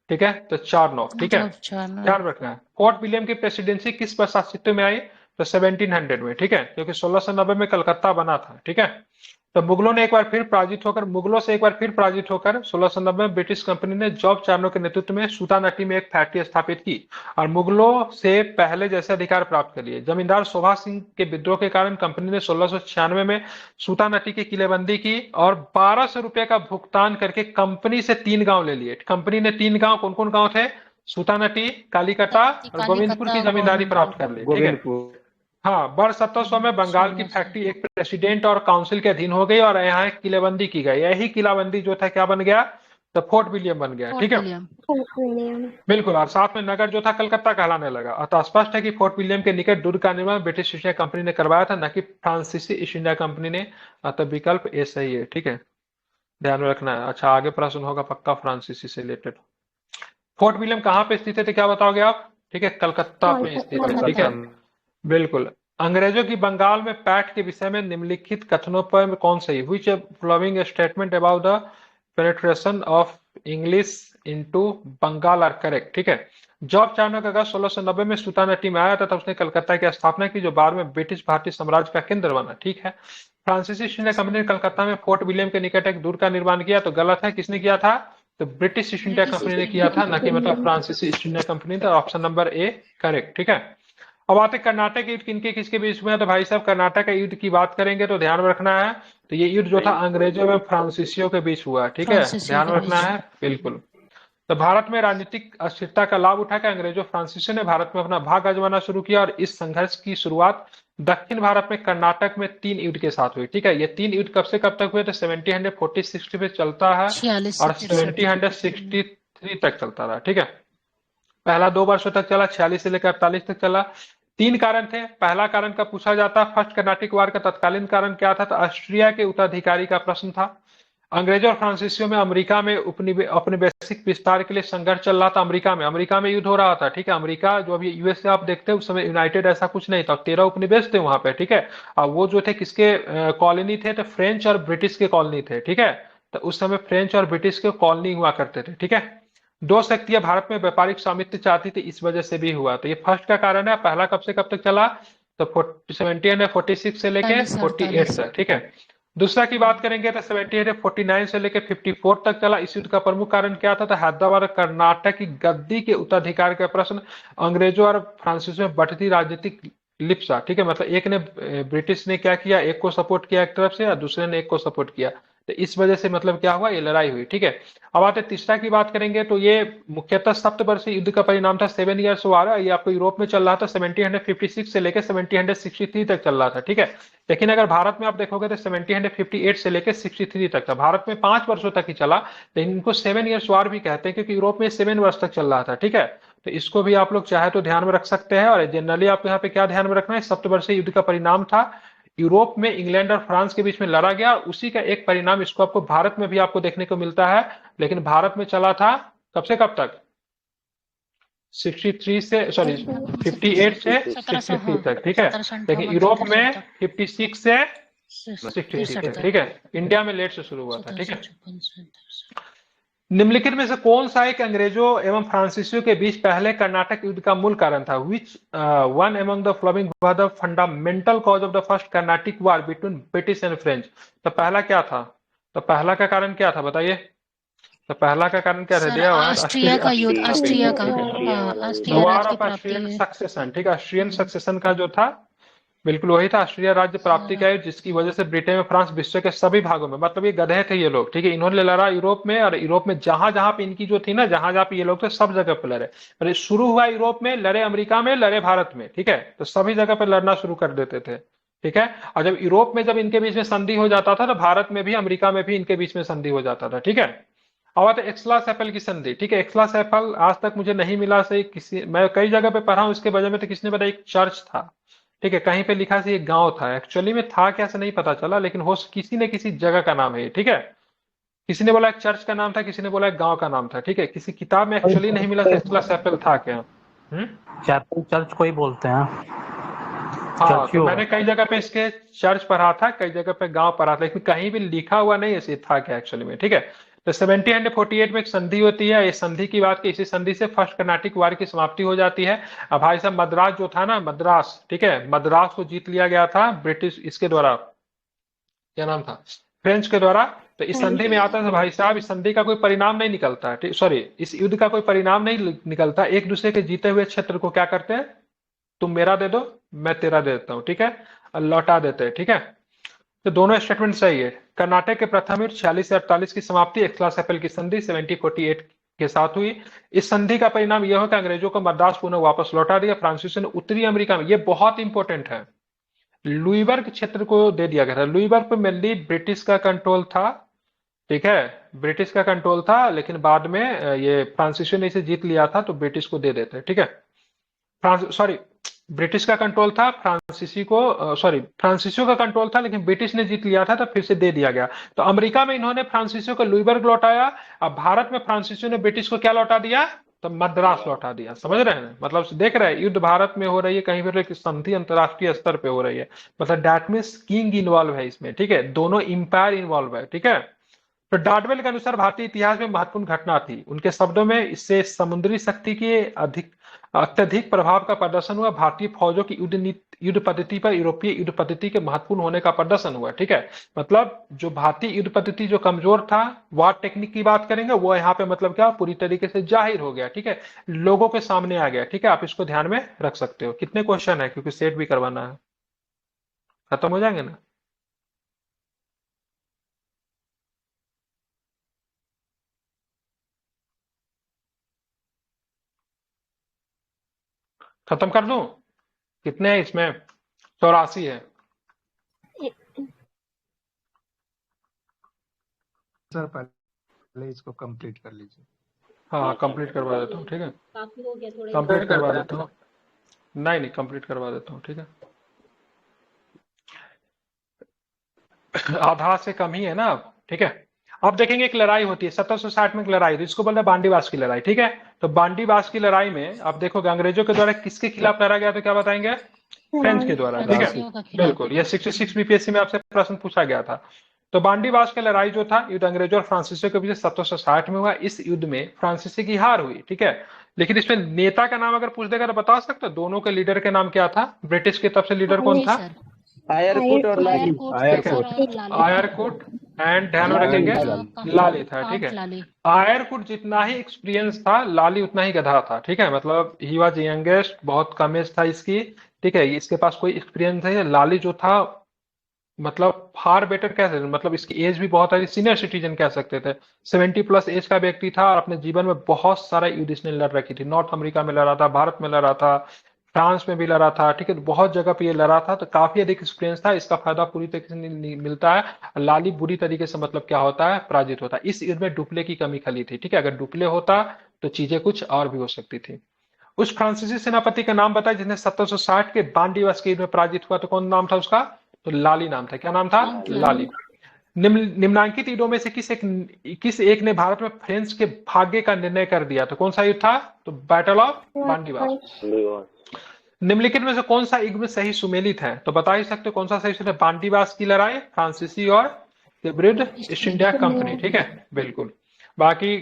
ठीक है। तो चार्नॉक, ठीक है, ध्यान रखना है। फोर्ट विलियम की प्रेसिडेंसी किस प्रशासित्व में आई? तो 1700 में, ठीक है, क्योंकि 1690 में कलकत्ता बना था, ठीक है। तो मुगलों से एक बार फिर पराजित होकर 1690 में ब्रिटिश कंपनी ने जॉब चार्नो के नेतृत्व में सूतानटी में एक फैक्ट्री स्थापित की और मुगलों से पहले जैसे अधिकार प्राप्त कर लिए। जमींदार शोभा सिंह के विद्रोह के कारण कंपनी ने 1696 में सूतानटी की किलेबंदी की और 1200 रुपए का भुगतान करके कंपनी से 3 गांव ले लिए। कंपनी ने 3 गांव, कौन कौन गांव थे? सूतानटी, कालीकटा और गोविंदपुर की जमींदारी प्राप्त कर ली। ठीक है। हाँ, वर्ष 1700 में बंगाल की फैक्ट्री एक प्रेसिडेंट और काउंसिल के अधीन हो गई और यहाँ एक किलेबंदी की गई। यही किलाबंदी जो था क्या बन गया? तो फोर्ट विलियम बन गया। ठीक है, बिल्कुल। और साथ में नगर जो था कलकत्ता कहलाने लगा। अतः स्पष्ट है कि फोर्ट विलियम के निकट दुर्ग का निर्माण ब्रिटिश ईस्ट इंडिया कंपनी ने करवाया था, न कि फ्रांसीसी ईस्ट इंडिया कंपनी ने। अतः विकल्प ए सही है। ठीक है, ध्यान में रखना है। अच्छा, आगे प्रश्न होगा पक्का फ्रांसीसी से रिलेटेड। फोर्ट विलियम कहाँ पे स्थित थे क्या बताओगे आप? ठीक है, कलकत्ता में स्थित है। ठीक है, बिल्कुल। अंग्रेजों की बंगाल में पैठ के विषय में निम्नलिखित कथनों पर कौन सही? Which following statement about the penetration of English into Bengal are correct? ठीक है, जॉब चार्नोक अगस्त 1690 में सूतानटी में आया तथा उसने कलकत्ता की स्थापना की, जो बाद में ब्रिटिश भारतीय साम्राज्य का केंद्र बना। ठीक है, फ्रांसीसी ईस्ट इंडिया कंपनी ने कलकत्ता में फोर्ट विलियम के निकट एक दुर्ग का निर्माण किया, तो गलत है। किसने किया था? तो ब्रिटिश ईस्ट इंडिया कंपनी ने किया था, न कि मतलब फ्रांसीसी ईस्ट इंडिया कंपनी। तो ऑप्शन नंबर ए करेक्ट। ठीक है, अब आते कर्नाटक युद्ध किनके किसके बीच में है? तो भाई साहब कर्नाटक युद्ध की बात करेंगे तो ध्यान में रखना है, तो ये युद्ध जो था अंग्रेजों एवं फ्रांसीसियों के बीच हुआ। ठीक है, ध्यान में रखना है, बिल्कुल। तो भारत में राजनीतिक अस्थिरता का लाभ उठाकर अंग्रेजों फ्रांसीसियों ने भारत में अपना भाग आजमाना शुरू किया और इस संघर्ष की शुरुआत दक्षिण भारत में कर्नाटक में 3 युद्ध के साथ हुई। ठीक है, ये 3 युद्ध कब से कब तक हुए? तो 1740-60 में चलता है और 1763 तक चलता रहा। ठीक है, पहला 2 वर्षों तक चला, 46 से लेकर 48 तक चला। 3 कारण थे। पहला कारण का पूछा जाता, फर्स्ट कर्नाटिक वार का तत्कालीन कारण क्या था? तो ऑस्ट्रिया के उत्तराधिकारी का प्रश्न था। अंग्रेजों और फ्रांसीसियों में अमेरिका में औपनिवेशिक विस्तार के लिए संघर्ष चल रहा था। अमेरिका में युद्ध हो रहा था। ठीक है, अमेरिका जो अभी यूएसए आप देखते हैं, उस समय यूनाइटेड ऐसा कुछ नहीं था, 13 उपनिवेश थे वहां पे। ठीक है, और वो जो थे किसके कॉलोनी थे? तो फ्रेंच और ब्रिटिश के कॉलोनी थे। ठीक है, तो उस समय फ्रेंच और ब्रिटिश के कॉलोनी हुआ करते थे। ठीक है, 2 शक्तियां भारत में व्यापारिक स्वामित्व चाहती थी, इस वजह से भी हुआ। तो ये फर्स्ट का कारण है। पहला कब से कब तक चला? तो 1746 से लेके 48 तक। ठीक है, दूसरा की बात करेंगे तो 1749 से लेके 54 तक चला। इस युद्ध का प्रमुख कारण क्या था? तो हैदराबाद और कर्नाटक की गद्दी के उत्तराधिकार का प्रश्न अंग्रेजों और फ्रांसीसियों में बढ़ती राजनीतिक लिप्सा। ठीक है, मतलब एक ने ब्रिटिश ने क्या किया, एक को सपोर्ट किया एक तरफ से, और दूसरे ने एक को सपोर्ट किया। तो इस वजह से मतलब क्या हुआ, ये लड़ाई हुई। ठीक है, अब आते तीसरा की बात करेंगे तो ये मुख्यतः सप्तवर्षीय युद्ध का परिणाम था। 7 ईयर्स वार। ये आपको यूरोप में चल रहा था, 1756 से लेकर 1763 तक चल रहा था। ठीक है, लेकिन अगर भारत में आप देखोगे तो 1758 से लेकर 63 तक था। भारत में 5 वर्षों तक ही चला, लेकिन इनको 7 ईयर्स वार भी कहते हैं क्योंकि यूरोप में 7 वर्ष तक चल रहा था। ठीक है, तो इसको भी आप लोग चाहे तो ध्यान में रख सकते हैं। और जनरली आपको यहाँ पे क्या ध्यान में रखना है, सप्तवर्षीय युद्ध का परिणाम था यूरोप में इंग्लैंड और फ्रांस के बीच में लड़ा गया, और उसी का एक परिणाम इसको आपको भारत में भी आपको देखने को मिलता है। लेकिन भारत में चला था कब से कब तक? 58 से 63 तक। ठीक है, लेकिन यूरोप में 56 से 63 तक। ठीक है, इंडिया में लेट से शुरू हुआ था। ठीक है, निम्नलिखित में से कौन सा एक अंग्रेजों एवं फ्रांसीसियों के बीच पहले कर्नाटक युद्ध का मूल कारण था? Which one among the following was the fundamental cause of the first Carnatic war between British and French? तो पहला क्या था? तो पहला का कारण क्या था बताइए? तो पहला का कारण क्या था? दिया हुआ ऑस्ट्रिया का युद्ध, ऑस्ट्रिया का वार ऑफ ऑस्ट्रियन सक्सेशन। ठीक है, ऑस्ट्रियन सक्सेशन का जो था, बिल्कुल वही था, ऑस्ट्रिया राज्य प्राप्ति का, जिसकी वजह से ब्रिटेन और फ्रांस विश्व के सभी भागों में, मतलब ये गधे थे ये लोग। ठीक है, इन्होंने लड़ा यूरोप में, और यूरोप में जहां जहां पे इनकी जो थी ना, जहां जहां पे ये लोग थे सब जगह पे लड़े। और शुरू हुआ यूरोप में, लड़े अमेरिका में, लड़े भारत में। ठीक है, तो सभी जगह पे लड़ना शुरू कर देते थे। ठीक है, और जब यूरोप में जब इनके बीच में संधि हो जाता था, तो भारत में भी अमेरिका में भी इनके बीच में संधि हो जाता था। ठीक है, अब आते एक्सला-सेपल की संधि। ठीक है, एक्सला-सेपल आज तक मुझे नहीं मिला सही, किसी मैं कई जगह पे पढ़ा हूं इसके वजह में, तो किसने बताया एक चर्च था। ठीक है, कहीं पे लिखा से एक गांव था, एक्चुअली में था क्या से नहीं पता चला, लेकिन हो किसी ने किसी जगह का नाम है। ठीक है, किसी ने बोला एक चर्च का नाम था, किसी ने बोला एक गांव का नाम था। ठीक है, किसी किताब में एक्चुअली नहीं मिला एक्सला-सेपल था क्या। चैपल चर्च को ही बोलते हैं। हाँ, तो मैंने कई जगह पे इसके चर्च पढ़ा था, कई जगह पे गांव पढ़ा था, लेकिन कहीं भी लिखा हुआ नहीं ऐसे था क्या एक्चुअली में। ठीक है, तो 1748 में एक संधि होती है। इस संधि की बात की, इसी संधि से फर्स्ट कर्नाटिक वार की समाप्ति हो जाती है। अब भाई साहब मद्रास जो था ना, मद्रास, ठीक है, मद्रास को जीत लिया गया था ब्रिटिश इसके द्वारा, क्या नाम था, फ्रेंच के द्वारा। तो इस संधि में आता था भाई साहब, इस संधि का कोई परिणाम नहीं निकलता है, सॉरी इस युद्ध का कोई परिणाम नहीं निकलता, एक दूसरे के जीते हुए क्षेत्र को क्या करते हैं, तुम मेरा दे दो मैं तेरा दे देता हूँ, ठीक है, और लौटा देते हैं, ठीक है। तो दोनों स्टेटमेंट सही है। कर्नाटक के प्रथम युद्ध 46 से 48 की समाप्ति एक्सला-सेपल की संधि 1748 के साथ हुई। इस संधि का परिणाम यह हो कि अंग्रेजों को मद्रास पुनः वापस लौटा दिया। फ्रांसीसियों ने उत्तरी अमेरिका में, ये बहुत इंपॉर्टेंट है, लुइबर्ग क्षेत्र को दे दिया गया था। लुइबर्ग पे मेनली ब्रिटिश का कंट्रोल था, ठीक है, ब्रिटिश का कंट्रोल था, लेकिन बाद में ये फ्रांसीसियों ने इसे जीत लिया था तो ब्रिटिश को दे देते, ठीक है। सॉरी, ब्रिटिश का कंट्रोल था, फ्रांसीसी को सॉरी फ्रांसीसियों का कंट्रोल था, लेकिन ब्रिटिश ने जीत लिया था तो फिर से दे दिया गया। तो अमेरिका में इन्होंने फ्रांसीसियों को लुइबर्ग लौटाया, अब भारत में फ्रांसीसियों ने ब्रिटिश को क्या लौटा दिया, तो मद्रास लौटा दिया। समझ रहे हैं, मतलब देख रहे हैं युद्ध भारत में हो रही है, कहीं पर एक संधि अंतरराष्ट्रीय स्तर पे हो रही है, मतलब दैट मीन्स किंग इन्वॉल्व है इसमें, ठीक है, दोनों इंपायर इन्वॉल्व है, ठीक है। तो डार्डवेल के अनुसार भारतीय इतिहास में महत्वपूर्ण घटना थी। उनके शब्दों में इससे समुद्री शक्ति के अत्यधिक प्रभाव का प्रदर्शन हुआ। भारतीय फौजों की युद्ध पद्धति पर यूरोपीय युद्ध पद्धति के महत्वपूर्ण होने का प्रदर्शन हुआ, ठीक है। मतलब जो भारतीय युद्ध पद्धति जो कमजोर था, वार टेक्निक की बात करेंगे, वो यहाँ पे मतलब क्या पूरी तरीके से जाहिर हो गया, ठीक है, लोगों के सामने आ गया, ठीक है। आप इसको ध्यान में रख सकते हो। कितने क्वेश्चन है, क्योंकि सेट भी करवाना है, खत्म हो जाएंगे ना। खत्म कर दूं, कितने हैं इसमें, 84 है। सर पहले इसको कंप्लीट कर लीजिए। हाँ कंप्लीट करवा देता हूँ, ठीक है, काफी हो गया थोड़ा। कंप्लीट करवा देता हूँ, नहीं कंप्लीट करवा देता हूँ, ठीक है। आधा से कम ही है ना, ठीक है। अब देखेंगे एक लड़ाई होती है 1760 में, एक लड़ाई होती है, इसको बोलते हैं बांडीवास की लड़ाई, ठीक है। तो बांडीवास की लड़ाई में आप देखोगे अंग्रेजों के द्वारा किसके खिलाफ लड़ा गया, तो क्या बताएंगे, फ्रेंच के द्वारा, ठीक है, फ्रांसीसियों का खिलाफ। बिल्कुल। ये 66 बीपीएससी में आपसे प्रश्न पूछा गया था। तो बांडीवास की लड़ाई जो था, युद्ध अंग्रेजों और फ्रांसीसियों के बीच 1760 में हुआ। इस युद्ध में फ्रांसीसी की हार हुई, ठीक है, लेकिन इसमें नेता का नाम अगर पूछ देगा तो बता सकते हो दोनों के लीडर के नाम क्या था, ब्रिटिश की तरफ से लीडर कौन नहीं था, सर, आयरकोट और लाली। आयरकुट एंड ध्यान में रखेंगे लाली था, ठीक है। लाली। आयरकुट जितना ही एक्सपीरियंस था, लाली उतना ही गधा था, ठीक है, मतलब ही वाज यंगेस्ट, बहुत कम एज था इसकी, ठीक है, इसके पास कोई एक्सपीरियंस नहीं है। लाली जो था मतलब फार बेटर कह सकते, मतलब इसकी एज भी बहुत है, सीनियर सिटीजन कह सकते थे, 70+ एज का व्यक्ति था और अपने जीवन में बहुत सारा युद्ध इसने लड़ रखी थी। नॉर्थ अमेरिका में लड़ा था, भारत में लड़ा था, फ्रांस में भी लड़ा था, ठीक है, बहुत जगह पे ये लड़ा था, तो काफी अधिक एक्सपीरियंस था। इसका फायदा पूरी तरीके से नहीं मिलता है। लाली बुरी तरीके से मतलब क्या होता है, पराजित होता है। इस युद्ध में डुप्ले की कमी खली थी, ठीक है, अगर डुप्ले होता तो चीजें कुछ और भी हो सकती थी। उस फ्रांसीसी सेनापति का नाम बताए जिसने 1760 के बांडीवास के युद्ध में पराजित हुआ, तो कौन नाम था उसका, तो लाली नाम था। क्या नाम था, लाली। निम्नांकित युद्धों में से किस एक ने भारत में फ्रेंच के भाग्य का निर्णय कर दिया, तो कौन सा युद्ध था, तो बैटल ऑफ बांडीवास। निम्नलिखित में से कौन सा युग्म सही सुमेलित है, तो बता ही सकते हो कौन सा सही सुमेलित है, बांडीवास की लड़ाई, फ्रांसीसी और के विरुद्ध ईस्ट इंडिया कंपनी, ठीक है, बिल्कुल। बाकी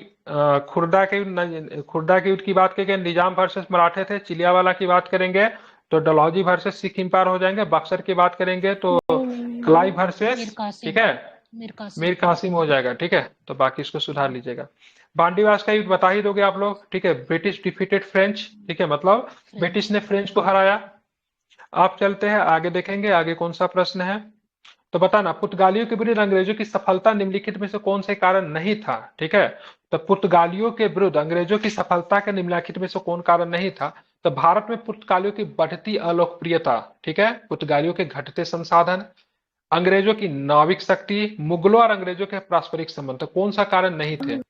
खुर्दा के युद्ध की बात करेंगे, निजाम वर्सेस मराठे थे। चिलियावाला की बात करेंगे तो डलहौजी वर्सेस सिख इंपायर हो जाएंगे। बक्सर की बात करेंगे तो क्लाइव वर्सेस, ठीक है, मीर कासिम हो जाएगा, ठीक है। तो बाकी इसको सुधार लीजिएगा। बांडीवास का युद्ध बता ही दोगे आप लोग, ठीक है, ब्रिटिश डिफीटेड फ्रेंच, ठीक है, मतलब ब्रिटिश ने फ्रेंच को हराया। आप चलते हैं आगे, देखेंगे आगे कौन सा प्रश्न है। तो बताना, पुर्तगालियों के विरुद्ध अंग्रेजों की सफलता निम्नलिखित में से कौन से कारण नहीं था, ठीक है। तो पुर्तगालियों के विरुद्ध अंग्रेजों की सफलता के निम्नलिखित में से कौन कारण नहीं था, तो भारत में पुर्तगालियों की बढ़ती अलोकप्रियता, ठीक है, पुर्तगालियों के घटते संसाधन, अंग्रेजों की नाविक शक्ति, मुगलों और अंग्रेजों के पारस्परिक संबंध, तो कौन सा कारण नहीं थे,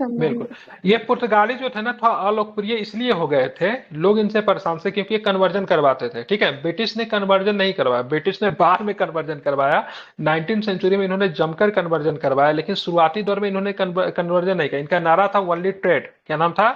बिल्कुल। ये पुर्तगाली जो थे ना थोड़ा अलोकप्रिय इसलिए हो गए थे, लोग इनसे परेशान थे क्योंकि ये कन्वर्जन करवाते थे, ठीक है। ब्रिटिश ने कन्वर्जन नहीं करवाया, ब्रिटिश ने बाद में कन्वर्जन करवाया, 19वीं सेंचुरी में इन्होंने जमकर कन्वर्जन करवाया, लेकिन शुरुआती दौर में इन्होंने कन्वर्जन नहीं किया। इनका नारा था वर्ल्ड ट्रेड, क्या नाम था,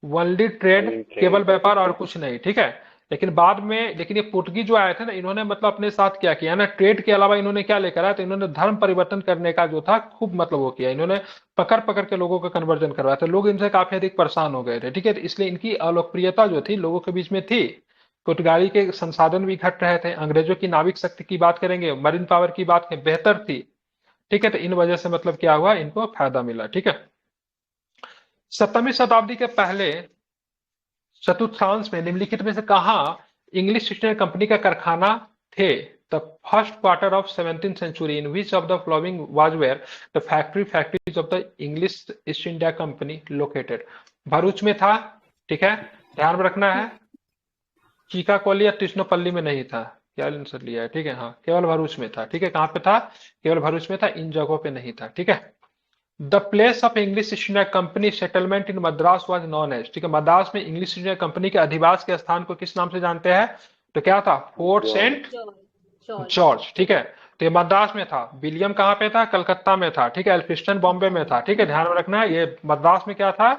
वर्ल्ड ट्रेड, केवल व्यापार और कुछ नहीं, ठीक है। लेकिन बाद में, लेकिन ये पुर्तगी जो आए थे ना, इन्होंने मतलब अपने साथ क्या किया ना, ट्रेड के अलावा इन्होंने क्या लेकर आया, तो इन्होंने धर्म परिवर्तन करने का जो था खूब मतलब वो किया, इन्होंने पकड़ पकड़ के लोगों का कन्वर्जन करवाया था, लोग इनसे काफी अधिक परेशान हो गए थे, ठीक है। इसलिए इनकी अलोकप्रियता जो थी लोगों के बीच में थी, पुर्तगाली के संसाधन भी घट रहे थे, अंग्रेजों की नाविक शक्ति की बात करेंगे, मरीन पावर की बात करें बेहतर थी, ठीक है। तो इन वजह से मतलब क्या हुआ, इनको फायदा मिला, ठीक है। 17वीं शताब्दी के पहले चतुर्थांश में निम्नलिखित में से कहाँ इंग्लिश ईस्ट इंडिया कंपनी का कारखाना थे? The first quarter of 17th century in which of the following was where the factories of the English East India Company located? Bharuch में था, ठीक है, ध्यान में रखना है। चीकाकोली या तिरुचिरापल्ली में नहीं था, क्या आंसर लिया है, ठीक है, हाँ केवल भरूच में था, ठीक है। कहाँ पे था? केवल भरूच में था, इन जगहों पे नहीं था, ठीक है। The place of English East India Company settlement in Madras was known as, ठीक है, मद्रास में इंग्लिश ईस्ट इंडिया कंपनी के अधिवास के स्थान को किस नाम से जानते हैं? तो क्या था? फोर्ट सेंट जॉर्ज, ठीक है। तो ये मद्रास में था। विलियम कहाँ पे था? कलकत्ता में था, ठीक है। एल्फिस्टन बॉम्बे में था, ठीक है, ध्यान में रखना है। ये मद्रास में क्या था,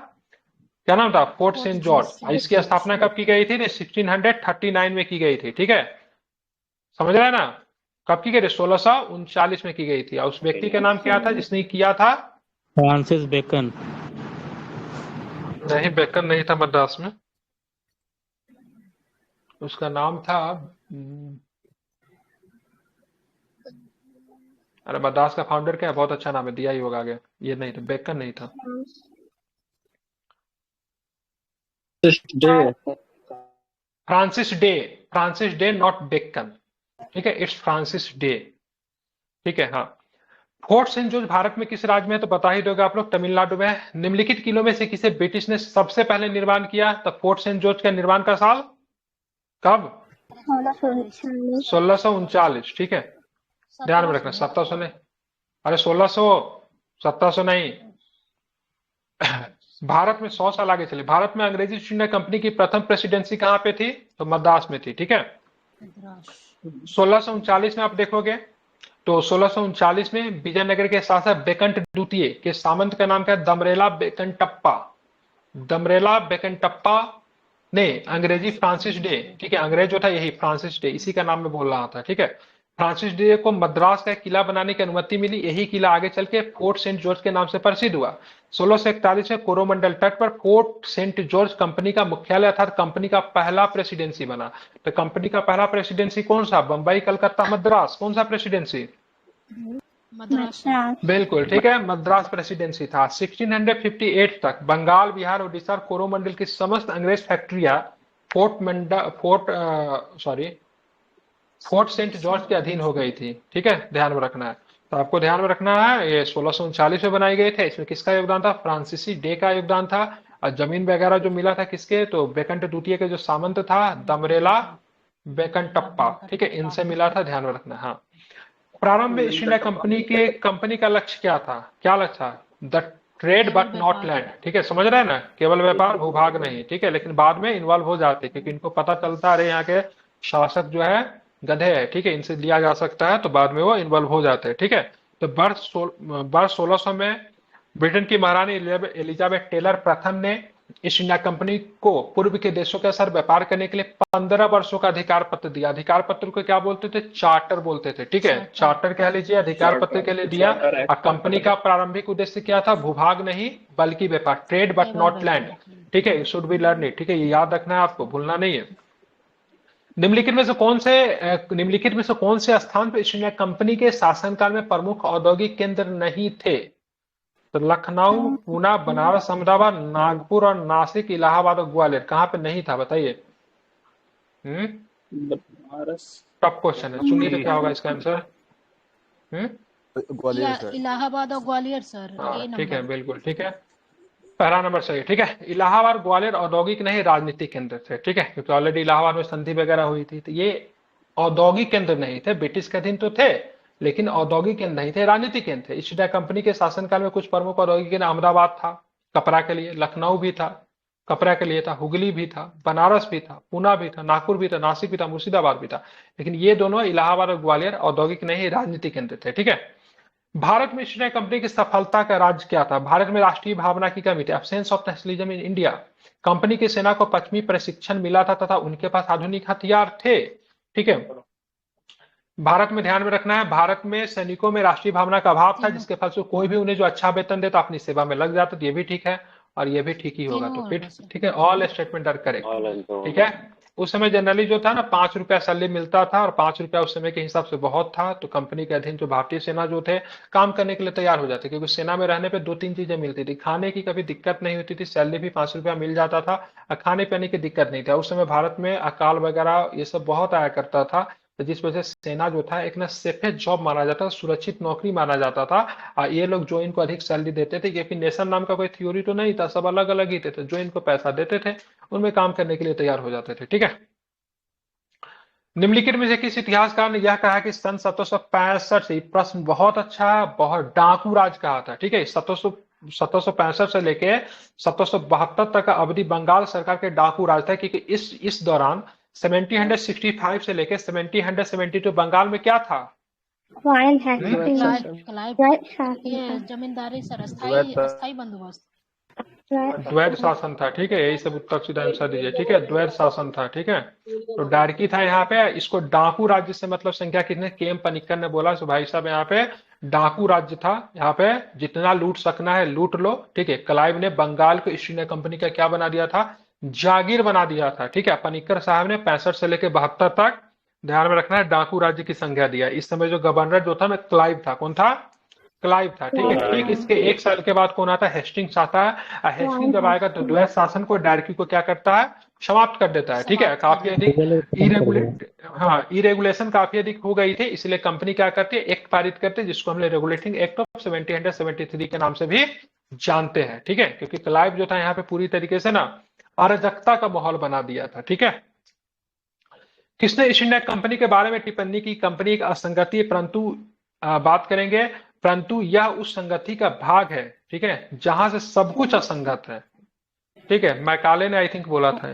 क्या नाम था? Fort Saint George. इसकी स्थापना कब की गई थी? 1639 में की गई थी, ठीक है, समझ रहे हैं ना? कब की गई थी? 1639 में की गई थी। और उस व्यक्ति का नाम क्या था जिसने किया था? Francis bacon. नहीं, बेकन नहीं था मद्रास में, उसका नाम था अरे मद्रास का फाउंडर क्या है? बहुत अच्छा नाम है, दिया ही होगा आगे। ये नहीं था, बेकन नहीं था। फ्रांसिस डे नॉट बेकन, ठीक है, इट्स फ्रांसिस डे, ठीक है, हाँ। फोर्ट सेंट जॉर्ज भारत में किस राज्य में है? तो बता ही दोगे आप लोग, तमिलनाडु में है। निम्नलिखित किलों में से किसे ब्रिटिश ने सबसे पहले निर्माण किया? तो फोर्ट सेंट जॉर्ज का निर्माण का साल कब? 1639, ठीक है, ध्यान में रखना। 1700 नहीं, अरे 1600, 1700 नहीं। भारत में 100 साल आगे चले। भारत में अंग्रेजी ईस्ट इंडिया कंपनी की प्रथम प्रेसिडेंसी कहाँ पे थी? तो मद्रास में थी, ठीक है। 1639 में आप देखोगे तो 1639 में विजयनगर के शासक बेकंट द्वितीय के सामंत का नाम क्या है? दमरेला बेकनटप्पा। दमरेला बेकनटप्पा ने अंग्रेजी फ्रांसिस डे, ठीक है, अंग्रेज जो था यही फ्रांसिस डे, इसी का नाम में बोल रहा था, ठीक है। फ्रांसिस डे को मद्रास का किला बनाने की अनुमति मिली। यही किला आगे चल के फोर्ट सेंट जॉर्ज के नाम से प्रसिद्ध हुआ। 1641 में कोरोमंडल तट पर फोर्ट सेंट जॉर्ज कंपनी का मुख्यालय अर्थात कंपनी का पहला प्रेसिडेंसी बना। तो कंपनी का पहला प्रेसिडेंसी कौन सा? बंबई, कलकत्ता, मद्रास, कौन सा प्रेसिडेंसी? मद्रास। बिल्कुल, ठीक है, मद्रास प्रेसिडेंसी था। 1658 तक बंगाल, बिहार, उड़ीसा और कोरोमंडल की समस्त अंग्रेज फैक्ट्रियां फोर्ट सेंट जॉर्ज के अधीन हो गई थी, ठीक है, ध्यान में रखना है। तो आपको ध्यान में रखना है, ये 1639 में बनाए गए थे। इसमें किसका योगदान था? फ्रांसीसी डे का योगदान था। और जमीन वगैरह जो मिला था किसके? तो बेकंट द्वितीय के जो सामंत था दमरेला बेकनटप्पा, ठीक है, इनसे मिला था, ध्यान में रखना। हाँ, प्रारंभ में ईस्ट इंडिया कंपनी का लक्ष्य क्या था? क्या लक्ष्य था? The trade but not land, ठीक है, समझ रहे हैं ना, केवल व्यापार, भूभाग नहीं, ठीक है। लेकिन बाद में इन्वॉल्व हो जाते क्योंकि इनको पता चलता अरे यहाँ के शासक जो है गधे है, ठीक है, इनसे लिया जा सकता है, तो बाद में वो इन्वॉल्व हो जाते हैं, ठीक है। तो वर्ष 1600 में ब्रिटेन की महारानी एलिजाबेथ टेलर प्रथम ने ईस्ट इंडिया कंपनी को पूर्व के देशों के साथ व्यापार करने के लिए 15 वर्षों का अधिकार पत्र दिया। अधिकार पत्र को क्या बोलते थे? चार्टर बोलते थे, ठीक है, चार्टर कह लीजिए, अधिकार पत्र के लिए दिया। और कंपनी का प्रारंभिक उद्देश्य क्या था? भूभाग नहीं बल्कि व्यापार, ट्रेड बट नॉट लैंड, ठीक है, शुड बी लर्न इट, ठीक है, ये याद रखना है आपको, भूलना नहीं है। निम्नलिखित में से कौन से स्थान पर ईस्ट इंडिया कंपनी के शासनकाल में प्रमुख औद्योगिक केंद्र नहीं थे? तो लखनऊ, पूना, बनारस, अहमदाबाद, नागपुर और नासिक, इलाहाबाद और ग्वालियर, कहाँ पे नहीं था बताइए? टफ क्वेश्चन है, सुनिए तो क्या होगा इसका आंसर? इलाहाबाद और ग्वालियर सर। हाँ, ठीक है, बिल्कुल ठीक है, पहला नंबर सही, ठीक है। इलाहाबाद ग्वालियर औद्योगिक नहीं राजनीतिक केंद्र थे, ठीक है, क्योंकि ऑलरेडी इलाहाबाद में संधि वगैरह हुई थी। तो ये औद्योगिक केंद्र नहीं थे, ब्रिटिश के अधीन तो थे लेकिन औद्योगिक केंद्र नहीं थे, राजनीतिक केंद्र थे। ईस्ट इंडिया कंपनी के शासनकाल में कुछ प्रमुख औद्योगिक केंद्र अहमदाबाद था कपड़ा के लिए, लखनऊ भी था कपड़ा के लिए था, हुगली भी था, बनारस भी था, पूना भी था, नागपुर भी था, नासिक भी था, मुर्शिदाबाद भी था। लेकिन ये दोनों इलाहाबाद और ग्वालियर औद्योगिक नहीं राजनीतिक केंद्र थे, ठीक है। भारत में ईस्ट इंडिया कंपनी की सफलता का राज क्या था? भारत में राष्ट्रीय भावना की कमी थी, absence of nationalism in India. Company की सेना को पश्चिमी प्रशिक्षण मिला था तथा उनके पास आधुनिक हथियार थे, ठीक है। भारत में ध्यान में रखना है, भारत में सैनिकों में राष्ट्रीय भावना का अभाव था, जिसके फलस्वरूप कोई भी उन्हें जो अच्छा वेतन देता अपनी सेवा में लग जाता। तो ये भी ठीक है और ये भी ठीक ही होगा, तो फिर ठीक है, ऑल स्टेटमेंट आर करेक्ट, ठीक है। उस समय जनरली जो था ना 5 रुपया सैलरी मिलता था, और 5 रुपया उस समय के हिसाब से बहुत था। तो कंपनी के अधीन जो भारतीय सेना जो थे काम करने के लिए तैयार हो जाते, क्योंकि सेना में रहने पे 2-3 चीजें मिलती थी। खाने की कभी दिक्कत नहीं होती थी, सैलरी भी 5 रुपया मिल जाता था, और खाने पीने की दिक्कत नहीं था। उस समय भारत में अकाल वगैरह ये सब बहुत आया करता था, तो जिस वजह से सेना जो था एक ना सेफेस्ट जॉब माना जाता था, सुरक्षित नौकरी माना जाता था। ये लोग जो इनको अधिक सैलरी देते थे, क्योंकि नेशन नाम का कोई थ्योरी तो नहीं था, सब अलग अलग ही थे, तो जो इनको पैसा देते थे उनमें काम करने के लिए तैयार हो जाते थे। ठीक है, निम्नलिखित में से किस इतिहासकार ने यह कहा कि सन 1765 से, प्रश्न बहुत अच्छा, बहुत डाकू राज कहा था। ठीक है, 1765 से लेके 1772 तक का अवधि बंगाल सरकार के डाकू राज था, क्योंकि इस दौरान 1765 से लेके 1772 बंगाल में क्या था? रॉयल क्लाइव ये जमींदारी सर, अस्थाई बंदोबस्त। द्वैध शासन था। ठीक है, यही सब उत्तर सीधा आंसर दीजिए। ठीक है, द्वैध शासन था। ठीक है, तो डार्की था यहाँ पे। इसको डाकू राज्य से मतलब संख्या कितने, के एम पनिक्कर ने बोला। सो भाई साहब यहाँ पे डाकू राज्य था, यहाँ पे जितना लूट सकना है लूट लो। ठीक है, क्लाइव ने बंगाल को ईस्ट इंडिया कंपनी का क्या बना दिया था, जागीर बना दिया था। ठीक है, पनिक्कर साहब ने 65 से लेकर 72 तक, ध्यान में रखना है, डाकू राज्य की संज्ञा दिया। इस समय जो गवर्नर जो था ना क्लाइव था। कौन था? क्लाइव था। ठीक है, ठीक इसके 1 साल के बाद कौन आता है? हेस्टिंग्स आता है। हेस्टिंग्स जब आएगा तो द्वैध शासन को, डायरकी को क्या करता है? समाप्त कर देता है। ठीक है, काफी अधिक इरेगुलेशन काफी अधिक हो गई थी, इसलिए कंपनी क्या करती है, एक्ट पारित करते हैं, जिसको हम रेगुलेटिंग एक्ट ऑफ 1773 के नाम से भी जानते हैं। ठीक है, क्योंकि क्लाइव जो था यहाँ पे पूरी तरीके से ना अराजकता का माहौल बना दिया था। ठीक है, किसने ईस्ट इंडिया कंपनी के बारे में टिप्पणी की? कंपनी एक असंगति है, परंतु बात करेंगे, परंतु यह उस संगति का भाग है। ठीक है, जहां से सब कुछ असंगत है। ठीक है, मैकाले ने आई थिंक बोला था,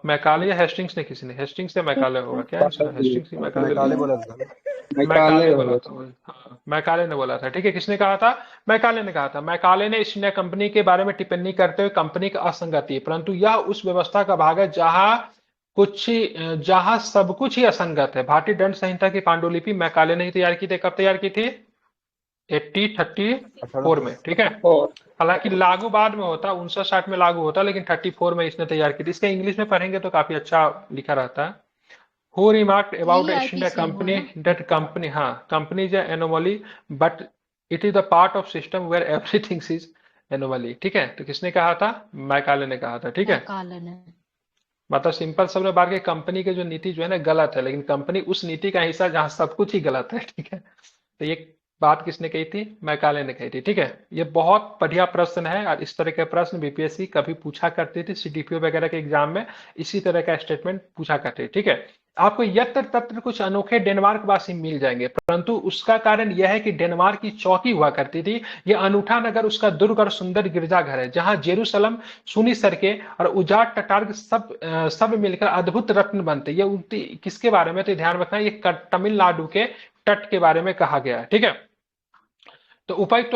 मैकाले या हेस्टिंग्स ने, किसी ने, हेस्टिंग्स या मैकाले होगा क्या? हेस्टिंग्स ही मैकाले बोला था। मैकाले बोला था। हाँ, मैकाले ने बोला था। ठीक है, किसने कहा था? मैकाले ने कहा था। मैकाले ने ईस्ट इंडिया कंपनी के बारे में टिप्पणी करते हुए कंपनी का असंगति, परंतु यह उस व्यवस्था का भाग है जहां सब कुछ ही असंगत है। भारतीय दंड संहिता की पांडुलिपि मैकाले ने ही तैयार की थी। कब तैयार की थी? 1834 में। ठीक है, हालांकि लागू बाद में होता, 59-60 में लागू होता, लेकिन 34 में इसने तैयार की थी। इसका इंग्लिश में पढ़ेंगे तो काफी अच्छा लिखा रहता है। Who remarked about यही East India IPC company हुआ that company, हाँ, company is an anomaly, but it is the part of system where everything is anomaly। ठीक है, तो किसने कहा था? मैकाले ने कहा था। ठीक है, काले ने। मतलब सिंपल शब्द में बात की, कंपनी की जो नीति जो है ना गलत है, लेकिन कंपनी उस नीति का हिस्सा जहां सब कुछ ही गलत है। ठीक है, तो ये बात किसने कही थी? मैकाले ने कही थी। ठीक है, ये बहुत बढ़िया प्रश्न है, और इस तरह के प्रश्न बीपीएससी कभी पूछा करती थी, सीडीपीओ वगैरह के एग्जाम में इसी तरह का स्टेटमेंट पूछा करते। ठीक है, आपको यत्र तत्र कुछ अनोखे डेनमार्क वासी मिल जाएंगे, परंतु उसका कारण यह है कि डेनमार्क की चौकी हुआ करती थी। यह अनूठा नगर उसका दुर्ग और सुंदर गिरजाघर है, जहां जेरूसलम, सुनी सड़कें और उजाड़ तटार्ग सब मिलकर अद्भुत रत्न बनते। ये किसके बारे में? तो ध्यान रखना, ये तमिलनाडु के तट के बारे में कहा गया है। ठीक है, तो उपायुक्त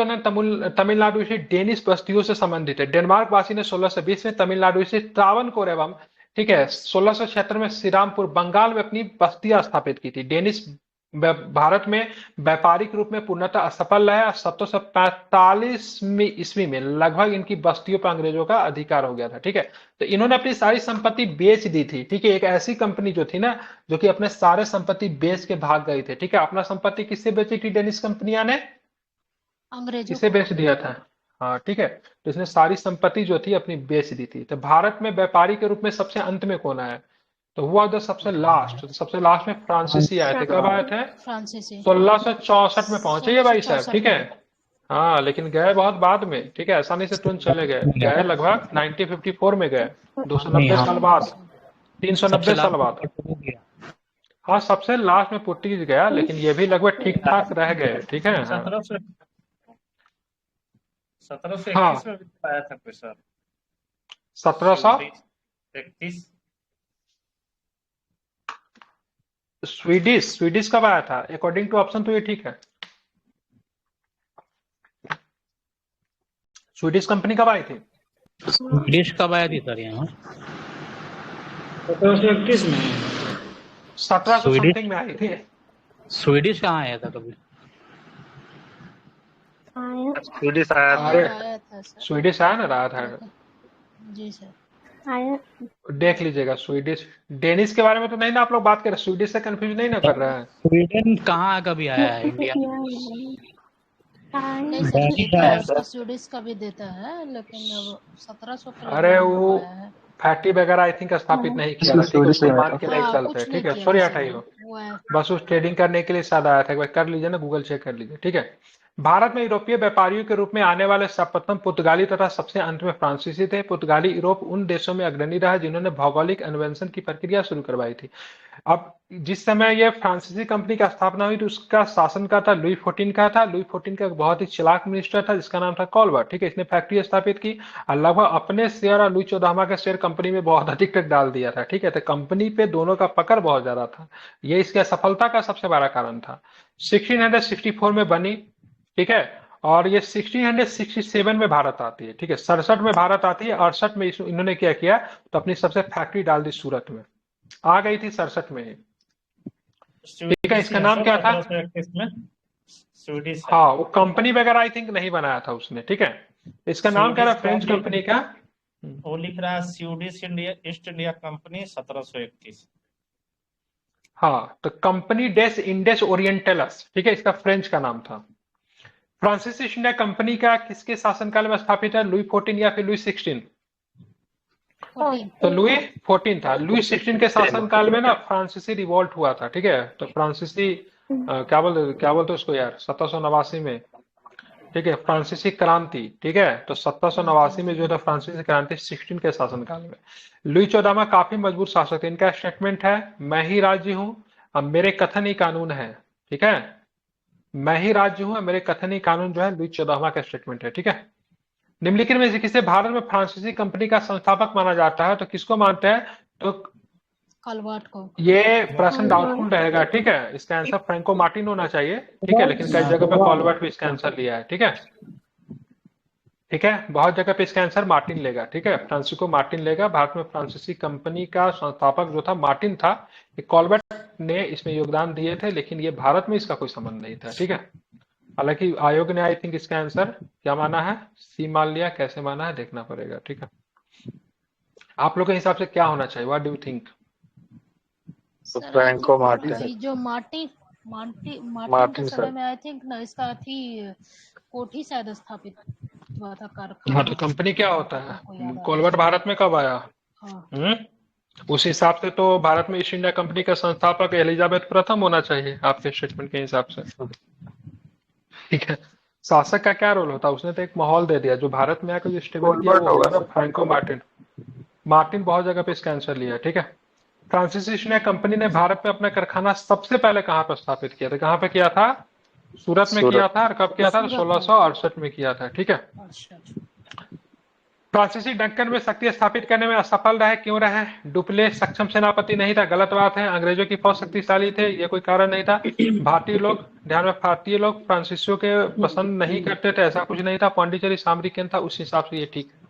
तमिलनाडु से डेनिश बस्तियों से संबंधित है। डेनमार्क वासी ने 1620 में तमिलनाडु से त्रावणकोर एवं, ठीक है, 1676 में श्रीरामपुर बंगाल में अपनी बस्तियां स्थापित की थी। डेनिश भारत में व्यापारिक रूप में पूर्णतः असफल रहा। 1745 ईस्वी में लगभग इनकी बस्तियों पर अंग्रेजों का अधिकार हो गया था। ठीक है, तो इन्होंने अपनी सारी संपत्ति बेच दी थी। ठीक है, एक ऐसी कंपनी जो थी ना, जो कि अपने सारे संपत्ति बेच के भाग गई थी। ठीक है, अपना संपत्ति किससे बेची थी डेनिश कंपनियां ने? अंग्रेजों किसे को। बेच दिया था? हाँ, ठीक है, तो इसने सारी संपत्ति जो थी अपनी बेच दी थी। तो भारत में व्यापारी के रूप में सबसे अंत में कौन आया? तो हुआ था सबसे लास्ट। तो सबसे लास्ट में फ्रांसीसी आए थे। कब आए थे? फ्रांसीसी 1664 में पहुंचे ये भाई साहब। 1664 ठीक है, हाँ, लेकिन गए बहुत बाद में। ठीक है, आसानी से तुरंत चले गए लगभग 1954 में गए, 290 साल बाद, 390 साल बाद। हाँ, सबसे लास्ट में पुर्तगीज गया, लेकिन ये भी लगभग ठीक ठाक रह गए। ठीक है, हाँ 1721 में भी आया था कोई सर, 1731 स्वीडिश कब आया था? अकॉर्डिंग टू ऑप्शन तो ये ठीक है। स्वीडिश कंपनी कब आई थी? स्वीडिश कब आया थी सर यहाँ? 1731 में 1700 समथिंग में आई थी। स्वीडिश कहाँ आया था कभी? स्वीडिश आया था। अरे आया था सर। स्वीडिश आया ना, रहा था। जी सर। देख लीजिएगा स्वीडिश। डेनिश के बारे में तो नहीं ना आप लोग बात कर रहे, स्वीडिश से कंफ्यूज नहीं ना कर रहे हैं? स्वीडन कहाँ कभी आया है इंडिया? नहीं सर, डेनिश देता आया है है। उसको, स्वीडिश का भी देता है, लेकिन अब 1700 अरे किलोग्राम वो हो गया है। फैक्ट्री वगैरह आई थिंक स्थापित नहीं किया था, ठीक है, उसको मान के नहीं हाँ, चलते, कुछ नहीं ठीक है, किया सॉरी वैसे हटाइए। वो है। बस उस ट्रेडिंग करने के लिए शायद आया था, एक बार कर लीजिए ना, गूगल चेक कर लीजिए, ठीक है। भारत में यूरोपीय व्यापारियों के रूप में आने वाले सर्वप्रथम पुर्तगाली तथा सबसे अंत में फ्रांसीसी थे। पुर्तगाली यूरोप उन देशों में अग्रणी रहा जिन्होंने भौगोलिक अन्वेषण की प्रक्रिया शुरू करवाई थी। अब जिस समय ये फ्रांसीसी कंपनी की स्थापना हुई तो उसका शासनकाल था लुई 14 का था। लुई 14 का एक बहुत ही चालाक मिनिस्टर था जिसका नाम था कॉलबर्ट, ठीक है। इसने फैक्ट्री स्थापित की और लगभग अपने शेयर और लुई 14वां के शेयर कंपनी में बहुत अधिक तक डाल दिया था, ठीक है। तो कंपनी पे दोनों का पकड़ बहुत ज्यादा था, ये इसके असफलता का सबसे बड़ा कारण था। 1664 में बनी, ठीक है, और ये 1667 में भारत आती है, ठीक है। 67 में भारत आती है, 68 में इन्होंने क्या किया तो अपनी सबसे फैक्ट्री डाल दी सूरत में, आ गई थी 67 में ही, ठीक है। इसका नाम क्या था? 1731 में स्वीडिश है। हाँ, वो कंपनी वगैरह आई थिंक नहीं बनाया था उसने, ठीक है। इसका नाम क्या था फ्रेंच कंपनी का? वो लिख रहा है Swedish India east India company 1731। हाँ, तो कंपनी डेस इंडेस ओरिएंटलस, ठीक है, इसका फ्रेंच का नाम था। फ्रांसीसी ईस्ट इंडिया कंपनी का किसके शासनकाल में स्थापित है? लुई 14 या फिर लुई 16? 14। तो लुई 14 था। लुई 16 के शासनकाल में ना फ्रांसीसी रिवॉल्ट हुआ था, ठीक है। तो फ्रांसीसी क्या बोलते उसको यार, 1789 में, ठीक है, फ्रांसीसी क्रांति, ठीक है। तो 1789 में जो था फ्रांसीसी क्रांति 16 के शासनकाल में। लुई 14वां काफी मजबूत शासक थे। इनका स्टेटमेंट है, मैं ही राज्य हूं, अब मेरे कथन ही कानून है, ठीक है। मैं ही राज्य हूं, मेरे कथन ही कानून जो है लुई 14वां का स्टेटमेंट है, ठीक है। निम्नलिखित में से किसे भारत में फ्रांसीसी कंपनी का संस्थापक माना जाता है? तो किसको मानते हैं? तो कॉलबर्ट को। ये प्रश्न डाउटफुल रहेगा, ठीक है। इसका आंसर फ्रैंको मार्टिन होना चाहिए, ठीक है, लेकिन कई जगह पे कॉलबर्ट भी इसका आंसर लिया है, ठीक है। ठीक है, बहुत जगह पे इसका आंसर मार्टिन लेगा, ठीक है, फ्रांसिस्को मार्टिन लेगा। भारत में फ्रांसीसी कंपनी का संस्थापक जो था मार्टिन था। ये कॉलबर्ट ने इसमें योगदान दिए थे, लेकिन ये भारत में इसका कोई संबंध नहीं था, ठीक है। हालांकि आयोग ने आई थिंक इसका आंसर क्या माना है? सी मान लिया। कैसे माना है देखना पड़ेगा, ठीक है। आप लोग के हिसाब से क्या होना चाहिए? What do you think? Franco Martin. जो मार्टिन के समय में आई थिंक ना इसका थी कोठी शायद स्थापित हुआ था कारखाना। हाँ, तो कंपनी क्या होता है? कॉलबर्ट भारत में कब आया? हाँ। उस हिसाब से तो भारत में ईस्ट इंडिया कंपनी का संस्थापक एलिजाबेथ प्रथम होना चाहिए आपके स्टेटमेंट के हिसाब से, ठीक है। शासक का क्या रोल होता है? उसने तो एक माहौल दे दिया। जो भारत में आकर जो स्टेबल किया वो होगा ना फ्रैंको मार्टिन। मार्टिन बहुत जगह पे इसका आंसर लिया है, ठीक है। फ्रांसीसी ईस्ट इंडिया कंपनी ने भारत में अपना कारखाना सबसे पहले कहाँ पर स्थापित किया था? कहाँ पे किया था? सूरत में किया था। और कब किया था? 1668 में किया था, ठीक है। फ्रांसीसी डक्कन में शक्ति स्थापित करने में असफल रहे, क्यों रहे? डुप्ले सक्षम सेनापति नहीं था, गलत बात है। अंग्रेजों की फौज शक्तिशाली थे, ये कोई कारण नहीं था। भारतीय लोग, ध्यान में, भारतीय लोग फ्रांसीसियों के पसंद नहीं करते थे, ऐसा कुछ नहीं था। पांडिचेरी सामरिक केंद्र था, उस हिसाब से ये ठीक है।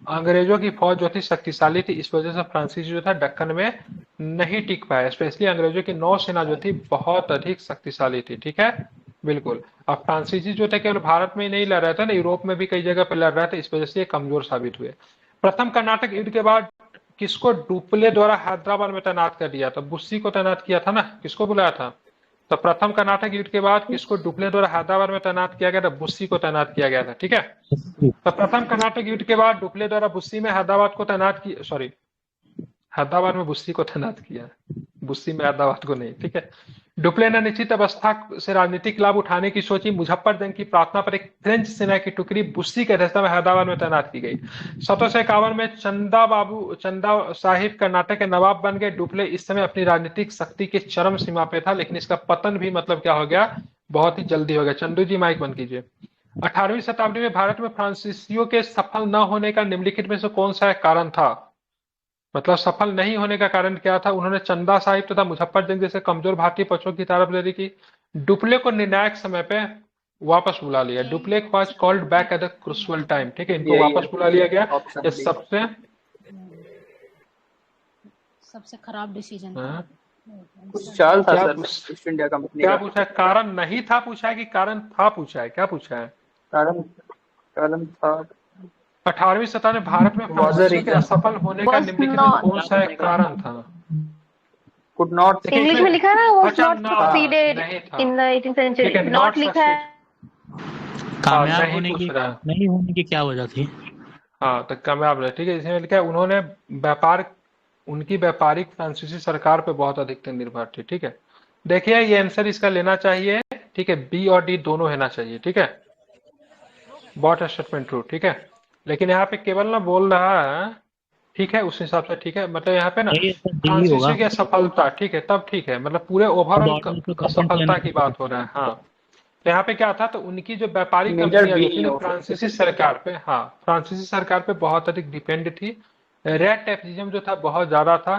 अंग्रेजों की फौज जो थी शक्तिशाली थी, इस वजह से फ्रांसीसी जो था दक्कन में नहीं टिक पाया। स्पेशली अंग्रेजों की नौसेना जो थी बहुत अधिक शक्तिशाली थी, ठीक है, बिल्कुल। अब फ्रांसीसी जो थे केवल भारत में ही नहीं लड़ रहे थे ना, यूरोप में भी कई जगह पर लड़ रहे थे, इस वजह से ये कमजोर साबित हुए। प्रथम कर्नाटक युद्ध के बाद किसको डुप्ले द्वारा हैदराबाद में तैनात कर दिया था? बुस्सी को तैनात किया था ना, किसको बुलाया था? तो प्रथम कर्नाटक युद्ध के बाद किसको डुप्ले द्वारा हैदराबाद में तैनात किया गया था? बुस्सी को तैनात किया गया था, ठीक है। तो प्रथम कर्नाटक युद्ध के बाद डुप्ले द्वारा बुस्सी में हैदराबाद को तैनात किया, सॉरी, हैदराबाद में बुस्सी को तैनात किया, बुस्सी में हैदराबाद को नहीं, ठीक है। डुप्ले ने निश्चित अवस्था से राजनीतिक लाभ उठाने की सोची। मुजफ्फरजंग की प्रार्थना पर एक फ्रेंच सेना की टुकड़ी बुस्सी के अध्यक्षता में हैदराबाद में तैनात की गई। 1751 में चंदा साहिब कर्नाटक के नवाब बन गए। डुप्ले इस समय अपनी राजनीतिक शक्ति की चरम सीमा पे था, लेकिन इसका पतन भी मतलब क्या हो गया? बहुत ही जल्दी हो गया। चंदू जी माइक बंद कीजिए। 18वीं शताब्दी में भारत में फ्रांसीसियों के सफल न होने का निम्नलिखित में से कौन सा कारण था? मतलब सफल नहीं होने का कारण क्या था? उन्होंने चंदा साहिब तथा मुजफ्फरजंग जैसे कमजोर भारतीय पक्षों की तरफदारी की। डुप्ले को निर्णायक समय पे वापस बुला लिया। Dupleix was called back at the crucial time, ठीक है, इनको वापस बुला लिया गया। ये सबसे खराब डिसीजन था। कुछ चाल था सर ईस्ट इंडिया कंपनी क्या का। पूछा है? कारण नहीं था पूछा है कि कारण था पूछा है? क्या पूछा है? कारण था 18वीं शताब्दी में भारत में फ्रांसीसियों के असफल होने का Was निम्नलिखित में not- कौन सा एक कारण था? कुड नॉट देखिए इंग्लिश इसमें में लिखा है ना, was अच्छा not not succeeded नहीं था, in the 18th century. ठीक है Not not लिखा है। कामयाब नहीं होने पूछ की रहा है। नहीं होने की क्या वजह थी? हाँ तो कामयाब रहे, ठीक है। इसमें लिखा है उन्होंने व्यापार, उनकी व्यापारिक फ्रांसीसी सरकार पे बहुत अधिक निर्भर थी, ठीक है। देखिए ये आंसर इसका लेना चाहिए, ठीक है, बी और डी दोनों होना चाहिए, ठीक है। बॉट स्टेटमेंट ट्रू, ठीक है। लेकिन यहाँ पे केवल ना बोल रहा है, ठीक है, उस हिसाब से ठीक है, मतलब यहाँ पे ना नहीं, ऐसा दिल्ली होगा। फ्रांसीसी की सफलता, ठीक है, तब ठीक है, मतलब पूरे ओवरऑल सफलता की बात हो रहा है। हाँ तो यहाँ पे क्या था, तो उनकी जो व्यापारिक Major कंपनियां जो B थी ना हो। फ्रांसीसी सरकार पे, हाँ फ्रांसीसी सरकार पे बहुत अधिक डिपेंड थी। रेड टेपिज्म जो था बहुत ज्यादा था,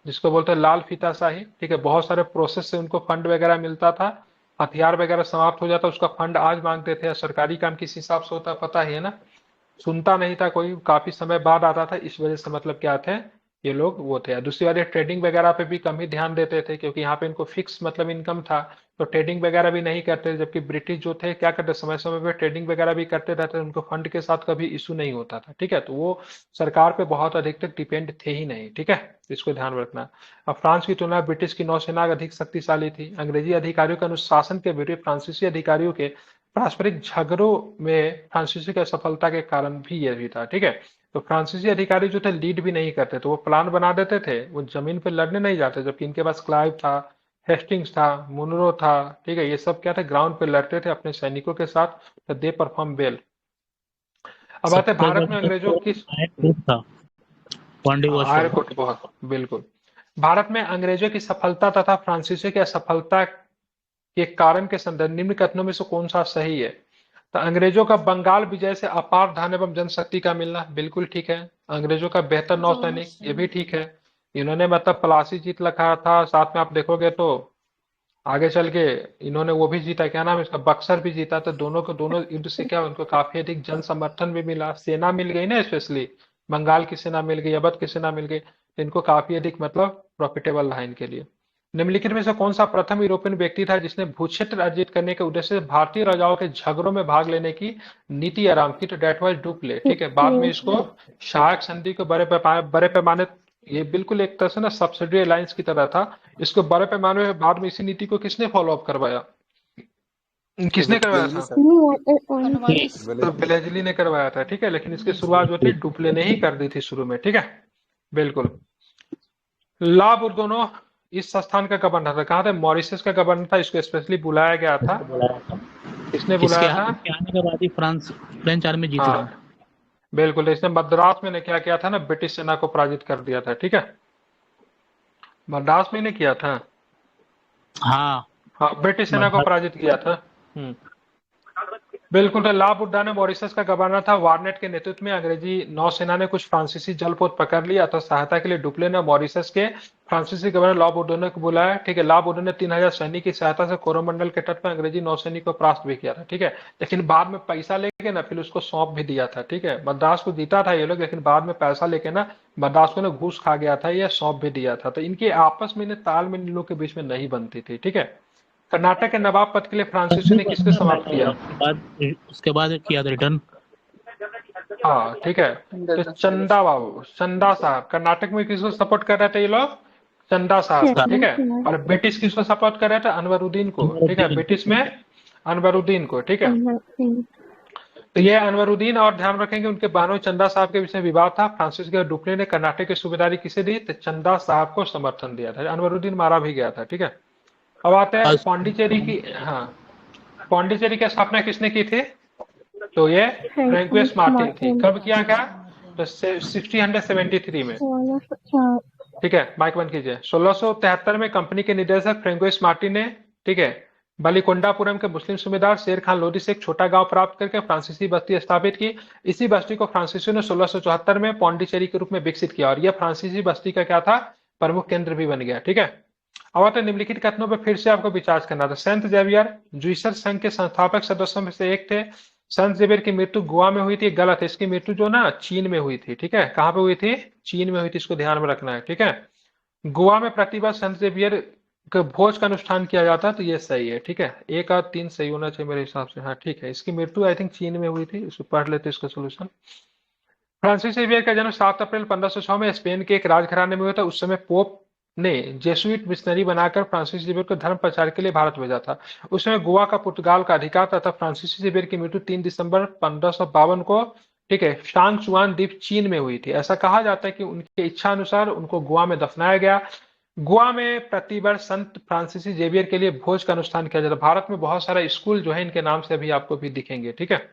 जिसको बोलते हैं लाल फीताशाही, ठीक है। बहुत सारे प्रोसेस से उनको फंड वगैरह मिलता था, हथियार वगैरह समाप्त हो जाता, उसका फंड आज मांगते थे। सरकारी काम किस हिसाब से होता पता ही है ना, सुनता नहीं था कोई, काफी समय बाद आता था, इस वजह से मतलब क्या थे ये लोग वो थे। दूसरी बात ये ट्रेडिंग वगैरह पे भी कम ही ध्यान देते थे, क्योंकि यहाँ पे इनको फिक्स मतलब इनकम था, तो ट्रेडिंग वगैरह भी नहीं करते। जबकि ब्रिटिश जो थे क्या करते, समय समय पे ट्रेडिंग वगैरह भी करते रहते, उनको फंड के साथ कभी इशू नहीं होता था, ठीक है। तो वो सरकार पे बहुत अधिक तक डिपेंड थे ही नहीं, ठीक है, इसको ध्यान रखना। अब फ्रांस की तुलना ब्रिटिश की नौसेना अधिक शक्तिशाली थी। अंग्रेजी अधिकारियों के अनुशासन के विरुद्ध फ्रांसीसी अधिकारियों के पारस्परिक झगड़ों में फ्रांसीसी की असफलता के कारण भी ये भी था, ठीक है। तो फ्रांसीसी अधिकारी जो थे लीड भी नहीं करते, तो वो प्लान बना देते थे, वो जमीन पे लड़ने नहीं जाते। जबकि इनके पास क्लाइव था, हेस्टिंग्स था, मुनरो था, ठीक है, ये सब क्या था, ग्राउंड पे लड़ते थे अपने सैनिकों के साथ, तो दे परफॉर्म वेल। अब आते हैं सबसे भारत में ज्यादा अंग्रेजों की तो था पॉन्डिवोश आयर कोट बहुत बिल्कुल। भारत में अंग्रेजों की सफलता तथा फ्रांसीसियों की असफलता के कारण के संदर्भ निम्न कथनों में से कौन सा सही है? तो अंग्रेजों का बंगाल विजय से अपार धन एवं जनशक्ति का मिलना, बिल्कुल ठीक है। अंग्रेजों का बेहतर नौसैनिक, ये भी ठीक है। इन्होंने मतलब प्लासी जीत रखा था, साथ में आप देखोगे तो आगे चल के इन्होंने वो भी जीता, क्या नाम है इसका, बक्सर भी जीता। तो दोनों को दोनों युद्ध से क्या उनको काफी अधिक जन समर्थन भी मिला, सेना मिल गई ना, स्पेशली बंगाल की सेना मिल गई, अवध की सेना मिल गई, तो इनको काफी अधिक मतलब प्रॉफिटेबल रहा इनके लिए। निम्नलिखित में से कौन सा प्रथम यूरोपियन व्यक्ति था जिसने भूक्षेत्र अर्जित करने के उद्देश्य से भारतीय राजाओं के झगड़ों में भाग लेने की नीति आरंभ की? तो डेट वाज डुप्ले, ठीक है। बाद में इसको सहायक संधि को बड़े पैमाने, ये बिल्कुल एक तरह से ना सब्सिडी अलायंस की तरह था, इसको बड़े पैमाने में बाद में इसी नीति को किसने फॉलो अप करवाया, किसने करवाया था? कॉर्नवालिस। तो वेलेस्ली ने करवाया था, ठीक है। लेकिन इसकी शुरुआत जो थी डुप्ले ने ही कर दी थी शुरू में, ठीक है, बिल्कुल। ला बुर्दोनो इस संस्थान का गवर्नर था, कहाँ था, मॉरिशस का गवर्नर था। इसको स्पेशली बुलाया गया था, किसने बुलाया था? इसके आने के बाद ही फ्रेंच आर्मी जीती थी। हाँ बिल्कुल, इसने मद्रास में ने क्या किया था ना, ब्रिटिश सेना को पराजित कर दिया था, ठीक है। मद्रास में ने किया था, हाँ हाँ ब्रिटिश सेना को पराजित किया था। बिल्कुल। ला बुड्डा ने मॉरिशस का गवर्नर था। वार्नेट के नेतृत्व में अंग्रेजी नौसेना ने कुछ फ्रांसीसी जलपोत पकड़ लिया, तो सहायता के लिए डुप्ले ने मॉरिशस के फ्रांसीसी गवर्नर ला बुड्डो को बुलाया, ठीक है। ला बुड्डो ने 3000 सैनिक की सहायता से कोरोमंडल के तट पर अंग्रेजी नौसैनिक को परास्त भी किया था, ठीक है। लेकिन बाद में पैसा लेके ना फिर उसको सौंप भी दिया था, ठीक है। मद्रास को जीता था ये लोग, लेकिन बाद में पैसा लेके ना मद्रास को ना घूस खा गया था, यह सौंप भी दिया था। तो इनके आपस में तालमेल इन लोग के बीच में नहीं बनती थी, ठीक है। कर्नाटक के नवाब पद के लिए फ्रांसीसी ने किसने समाप्त किया? उसके बाद किया था रिटर्न। हाँ ठीक है, तो चंदा बाबू, चंदा साहब कर्नाटक में किसको सपोर्ट कर रहे थे ये लोग? चंदा साहब, ठीक है। और ब्रिटिश किसको सपोर्ट कर रहे थे? अनवरुद्दीन को, ठीक है। ब्रिटिश में अनवरुद्दीन को, ठीक है। तो ये अनवरुद्दीन, और ध्यान रखेंगे उनके बहनों चंदा साहब के बीच में विवाद था। फ्रांसिस के डुप्ले ने कर्नाटक की सूबेदारी किसे दी? तो चंदा साहब को समर्थन दिया था। अनवरुद्दीन मारा भी गया था, ठीक है। अब आते हैं पौंडीचेरी की। हाँ, पौंडीचेरी की स्थापना किसने की थी? तो ये फ्रैंकोइस मार्टिन थी। कब किया गया? तो 1673 में, ठीक है। माइक बंद कीजिए। 1673 में कंपनी के निदेशक फ्रैंकोइस मार्टिन ने, ठीक है, बलिकोंडापुरम के मुस्लिम सूबेदार शेर खान लोधी से एक छोटा गांव प्राप्त करके फ्रांसीसी बस्ती स्थापित की। इसी बस्ती को फ्रांसीसियों ने 1674 में पौंडीचेरी के रूप में विकसित किया, और यह फ्रांसीसी बस्ती का क्या था? प्रमुख केंद्र भी बन गया, ठीक है। अब आते निम्नलिखित कथनों पर फिर से आपको विचार करना था। सेंट जेवियर जुइसर संघ के संस्थापक सदस्यों में से एक थे। संत जेवियर की मृत्यु गोवा में हुई थी, गलत है। इसकी मृत्यु जो ना चीन में हुई थी, ठीक है। कहां पे हुई थी? चीन में हुई थी, इसको ध्यान में रखना है, ठीक है। गोवा में प्रतिवर्ष संत जेवियर भोज का अनुष्ठान किया जाता है, तो ये सही है। ठीक है, 1 और 3 सही होना चाहिए मेरे हिसाब से। हाँ ठीक है, इसकी मृत्यु आई थिंक चीन में हुई थी। इसको पढ़ लेते इसका सोल्यूशन। फ्रांसिस जेवियर का जन्म 7 अप्रैल 1506 में स्पेन के एक राजघराने में हुआ था। उस समय पोप ने जेसुइट मिशनरी बनाकर फ्रांसिस जेवियर को धर्म प्रचार के लिए भारत भेजा था। उस समय गोवा का पुर्तगाल का अधिकार था। फ्रांसिस जेवियर की मृत्यु 3 दिसंबर 1552 को, ठीक है, शांगचुआन द्वीप चीन में हुई थी। ऐसा कहा जाता है कि उनके इच्छा अनुसार उनको गोवा में दफनाया गया। गोवा में प्रतिवर्ष संत फ्रांसिसी जेवियर के लिए भोज का अनुष्ठान किया जाता है। भारत में बहुत सारा स्कूल जो है इनके नाम से अभी आपको भी दिखेंगे। ठीक है,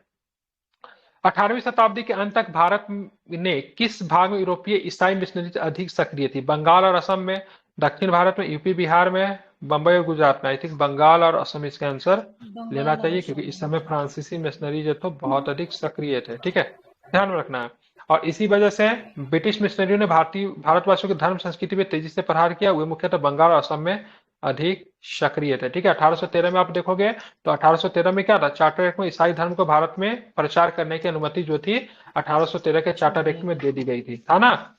18वीं शताब्दी के अंत तक भारत ने किस भाग में यूरोपीय ईसाई मिशनरी अधिक सक्रिय थी? बंगाल और असम में, दक्षिण भारत में, यूपी बिहार में, बंबई और गुजरात में। आई थिंक बंगाल और असम इसका आंसर लेना चाहिए, क्योंकि इस समय फ्रांसीसी मिशनरी जो थे बहुत अधिक सक्रिय थे। ठीक है, ध्यान में रखना है। और इसी वजह से ब्रिटिश मिशनरियों ने भारतवासियों की धर्म संस्कृति में तेजी से प्रहार किया। वे मुख्यतः बंगाल और असम में अधिक सक्रिय थे। ठीक है, 1813 में आप देखोगे तो 1813 में क्या था? चार्टर एक्ट में ईसाई धर्म को भारत में प्रचार करने की अनुमति जो थी 1813 के चार्टर एक्ट में दे दी गई थी, था ना।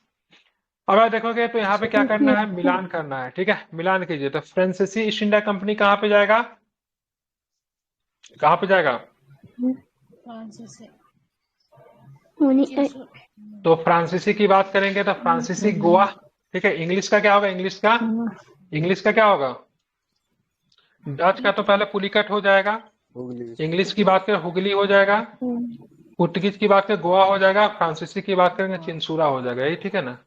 अब आप देखोगे तो यहाँ पे क्या करना है? मिलान करना है। ठीक है, मिलान कीजिए। तो फ्रांसीसी ईस्ट इंडिया कंपनी कहाँ पे जाएगा? कहाँ पे जाएगा? फ्रांसीसी तो फ्रांसीसी की बात करेंगे तो फ्रांसीसी गोवा। ठीक है, इंग्लिश का क्या होगा? इंग्लिश का क्या होगा? डच का तो पहले पुलिकट हो जाएगा। इंग्लिश की बात करें हुगली हो जाएगा। पुर्तगीज की बात करें गोवा हो जाएगा। फ्रांसीसी की बात करेंगे चिंसूरा हो जाएगा। यही ठीक है ना?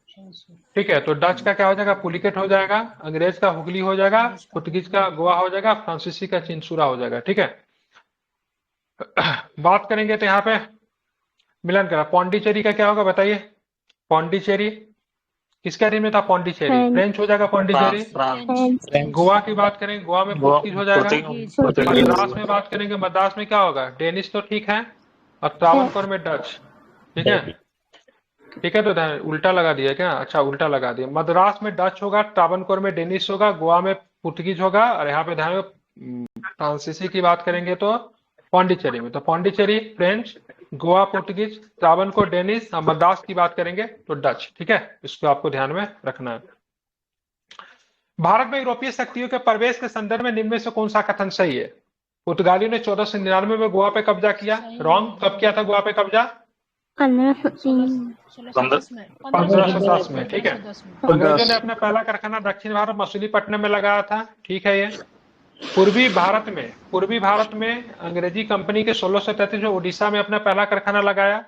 ठीक है, तो डच का क्या हो जाएगा? पुलिकट हो जाएगा। अंग्रेज का हुगली हो जाएगा। पुर्तगीज का गोवा हो जाएगा। फ्रांसीसी का चिंसूरा हो जाएगा। ठीक है, बात करेंगे तो यहाँ पे मिलन करा। पौंडीचेरी का क्या होगा बताइए? पौंडीचेरी किसके अधीन में था? पौंडीचेरी फ्रेंच हो जाएगा। पौंडीचेरी। गोवा की बात करेंगे, गोवा में पोर्तुगीज हो जाएगा। मद्रास में बात करेंगे, मद्रास में क्या होगा? डेनिश तो ठीक है। और त्रावणकोर में डच। ठीक है, ठीक है, तो उल्टा लगा दिया क्या? अच्छा, उल्टा लगा दिया। मद्रास में डच होगा, त्रावणकोर में डेनिश होगा, गोवा में पुर्तगीज होगा। और यहाँ पे ध्यान फ्रांसीसी की बात करेंगे तो पौंडीचेरी में, तो पौंडीचेरी फ्रेंच, गोवा पोर्तुगीज, त्रावणकोर डेनिश। और मद्रास की बात करेंगे तो डच। ठीक है, इसको आपको ध्यान में रखना है। भारत में यूरोपीय शक्तियों के प्रवेश के संदर्भ में निम्न में से कौन सा कथन सही है? पुर्तगालियों ने 1499 में गोवा पे कब्जा किया। रॉन्ग। कब किया था गोवा पे कब्जा? 1510 में। ठीक है, अंग्रेजों ने अपना पहला कारखाना दक्षिण भारत मसूलीपट्टनम में लगाया था। ठीक है, ये पूर्वी भारत में अंग्रेजी कंपनी के 1633 में उड़ीसा में अपना पहला कारखाना लगाया।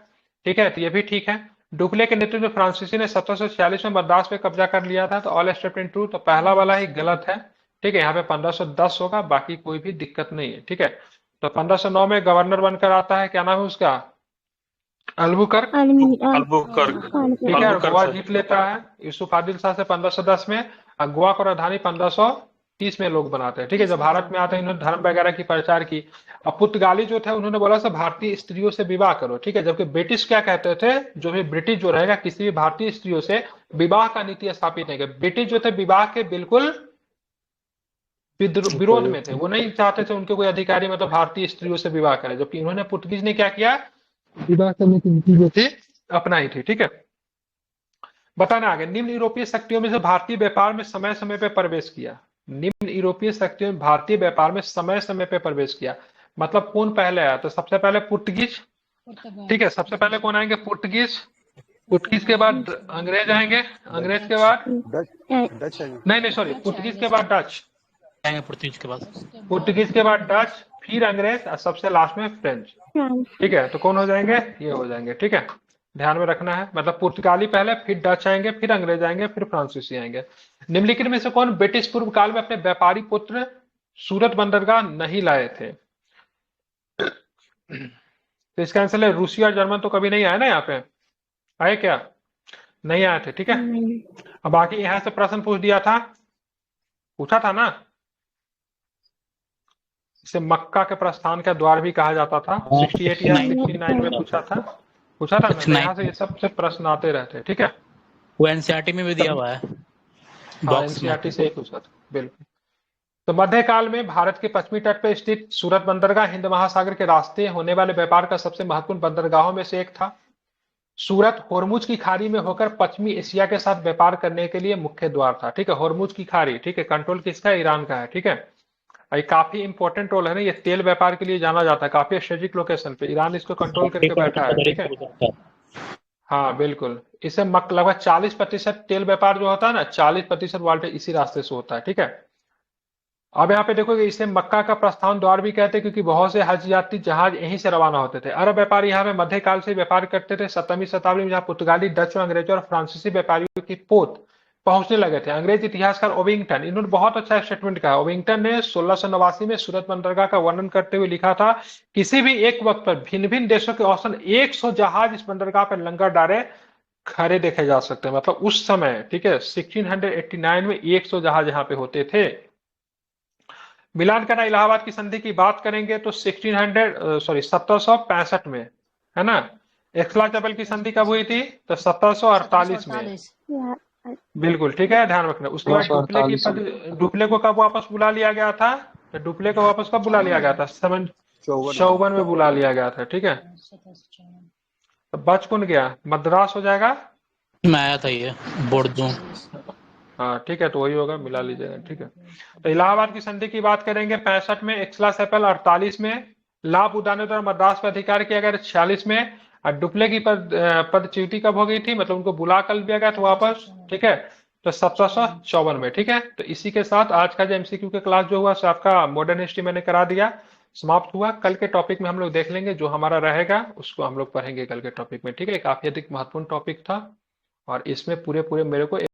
ठीक है, तो ये भी ठीक है। डुप्ले के नेतृत्व में फ्रांसीसी ने 1746 में मद्रास पे कब्जा कर लिया था। तो ऑल एक्सेप्ट इन ट्रू, तो पहला वाला ही गलत है। ठीक है, यहाँ पे 1510 होगा, बाकी कोई भी दिक्कत नहीं है। ठीक है, तो 1509 में गवर्नर बनकर आता है, क्या नाम है उसका? अल्बुकर्क। ठीक है, और गोवा जीत लेता है यूसुफ आदिल शाह से 1510 में। और गोवा को राजधानी 1530 में लोग बनाते हैं। ठीक है, जब भारत में आते हैं इन्होंने धर्म वगैरह की प्रचार की। अब पुर्तगाली जो थे उन्होंने बोला सब भारतीय स्त्रियों से विवाह करो। ठीक है, जबकि ब्रिटिश क्या कहते थे? जो भी ब्रिटिश जो रहेगा किसी भी भारतीय स्त्रियों से विवाह का नीति स्थापित नहीं कर। ब्रिटिश जो थे विवाह के बिल्कुल विरोध में थे। वो नहीं चाहते थे उनके कोई अधिकारी मतलब भारतीय स्त्रियों से विवाह करे। जबकि इन्होंने पुर्तगीज ने क्या किया? विवाह करने की नीति जो थी अपनाई थी। ठीक है, बताना आगे। निम्न यूरोपीय शक्तियों में से भारतीय व्यापार में समय समय पे प्रवेश किया। निम्न यूरोपीय शक्तियों में भारतीय व्यापार में समय समय पे प्रवेश किया, मतलब कौन पहले आया? तो सबसे पहले पुर्तगीज। ठीक है, सबसे पहले कौन आएंगे? पुर्तगीज। पुर्तगीज के बाद अंग्रेज आएंगे। अंग्रेज के बाद नहीं सॉरी, पुर्तगीज के बाद डच। पुर्तगीज के बाद डच, फिर अंग्रेज और सबसे लास्ट में फ्रेंच। ठीक है, तो कौन हो जाएंगे? ये हो जाएंगे। ठीक है, ध्यान में रखना है। मतलब पुर्तगाली पहले, फिर डच आएंगे, फिर अंग्रेज आएंगे, फिर फ्रांसीसी आएंगे। निम्नलिखित में से कौन ब्रिटिश पूर्व काल में अपने व्यापारी पुत्र सूरत बंदरगाह नहीं लाए थे? तो इसका आंसर है रूसी और जर्मन। तो कभी नहीं आए ना यहाँ पे? आए क्या? नहीं आए थे। ठीक है, अब बाकी यहाँ से प्रश्न पूछा था ना, इसे मक्का के प्रस्थान का द्वार भी कहा जाता था। 68 या 69 में पूछा था ना। यहाँ से ये सबसे प्रश्न आते रहते हैं। ठीक है, वो एनसीईआरटी में भी दिया हुआ है। हाँ, एनसीईआरटी से ही पूछा था, बिल्कुल। तो मध्यकाल में भारत के पश्चिमी तट पर स्थित सूरत बंदरगाह हिंद महासागर के रास्ते होने वाले व्यापार का सबसे महत्वपूर्ण बंदरगाहों में से एक था। सूरत होर्मुज की खाड़ी में होकर पश्चिमी एशिया के साथ व्यापार करने के लिए मुख्य द्वार था। ठीक है, होर्मुज की खाड़ी, ठीक है, कंट्रोल किसका है? ईरान का है। ठीक है, ये काफी इंपॉर्टेंट रोल है ना, ये तेल व्यापार के लिए जाना जाता है, काफी स्ट्रेटेजिक लोकेशन पे ईरान इसको कंट्रोल करके बैठा है। ठीक है, हाँ बिल्कुल, इसे लगभग 40% तेल व्यापार जो होता है ना, 40% वर्ल्ड इसी रास्ते से होता है। ठीक है, अब यहाँ पे देखोगे इसे मक्का का प्रस्थान द्वार भी कहते हैं, क्योंकि बहुत से हज यात्री जहाज यहीं से रवाना होते थे। अरब व्यापारी यहाँ पे मध्यकाल से व्यापार करते थे। 17वीं शताब्दी में जहाँ पुर्तगाली, डच, अंग्रेजों और फ्रांसीसी व्यापारियों की पोत पहुंचने लगे थे। अंग्रेज इतिहासकार ओविंगटन, इन्होंने बहुत अच्छा स्टेटमेंट कहा। ओविंगटन ने 1689 में सूरत बंदरगाह का वर्णन करते हुए लिखा था, किसी भी एक वक्त पर भिन्न भिन्न देशों के औसतन 100 जहाज इस बंदरगाह पर लंगर डाले खड़े देखे जा सकते हैं। मतलब उस समय, ठीक है, 1689 में 100 जहाज यहाँ पे होते थे। मिलान करना, इलाहाबाद की संधि की बात करेंगे तो 1765 में, है ना। एक्सलाचबल की संधि कब हुई थी? तो 1748 में। बिल्कुल ठीक है, ध्यान रखना। उसके बाद डुप्ले को कब वापस बुला लिया गया था? तो डुप्ले को वापस कब बुला लिया गया था? 754 में बुला लिया गया था। ठीक है, तो बच कौन गया? मद्रास हो जाएगा। मैं आया था ये बोर्डो। हाँ ठीक है, तो वही होगा, मिला लीजिएगा। ठीक है, तो इलाहाबाद की संधि की बात करेंगे 65 में, एक्सलाचेपल 48 में, लाभ उदाने द्वारा मद्रास पर अधिकार किया गया 46 में, और डुप्ले की पदच्युति कब हो गई थी? मतलब उनको बुला कर दिया गया था वापस। ठीक है, तो 1754 में। ठीक है, तो इसी के साथ आज का जो एमसीक्यू का क्लास जो हुआ सो आपका मॉडर्न हिस्ट्री मैंने करा दिया, समाप्त हुआ। कल के टॉपिक में हम लोग देख लेंगे, जो हमारा रहेगा उसको हम लोग पढ़ेंगे कल के टॉपिक में। ठीक है, काफी अधिक महत्वपूर्ण टॉपिक था और इसमें पूरे मेरे को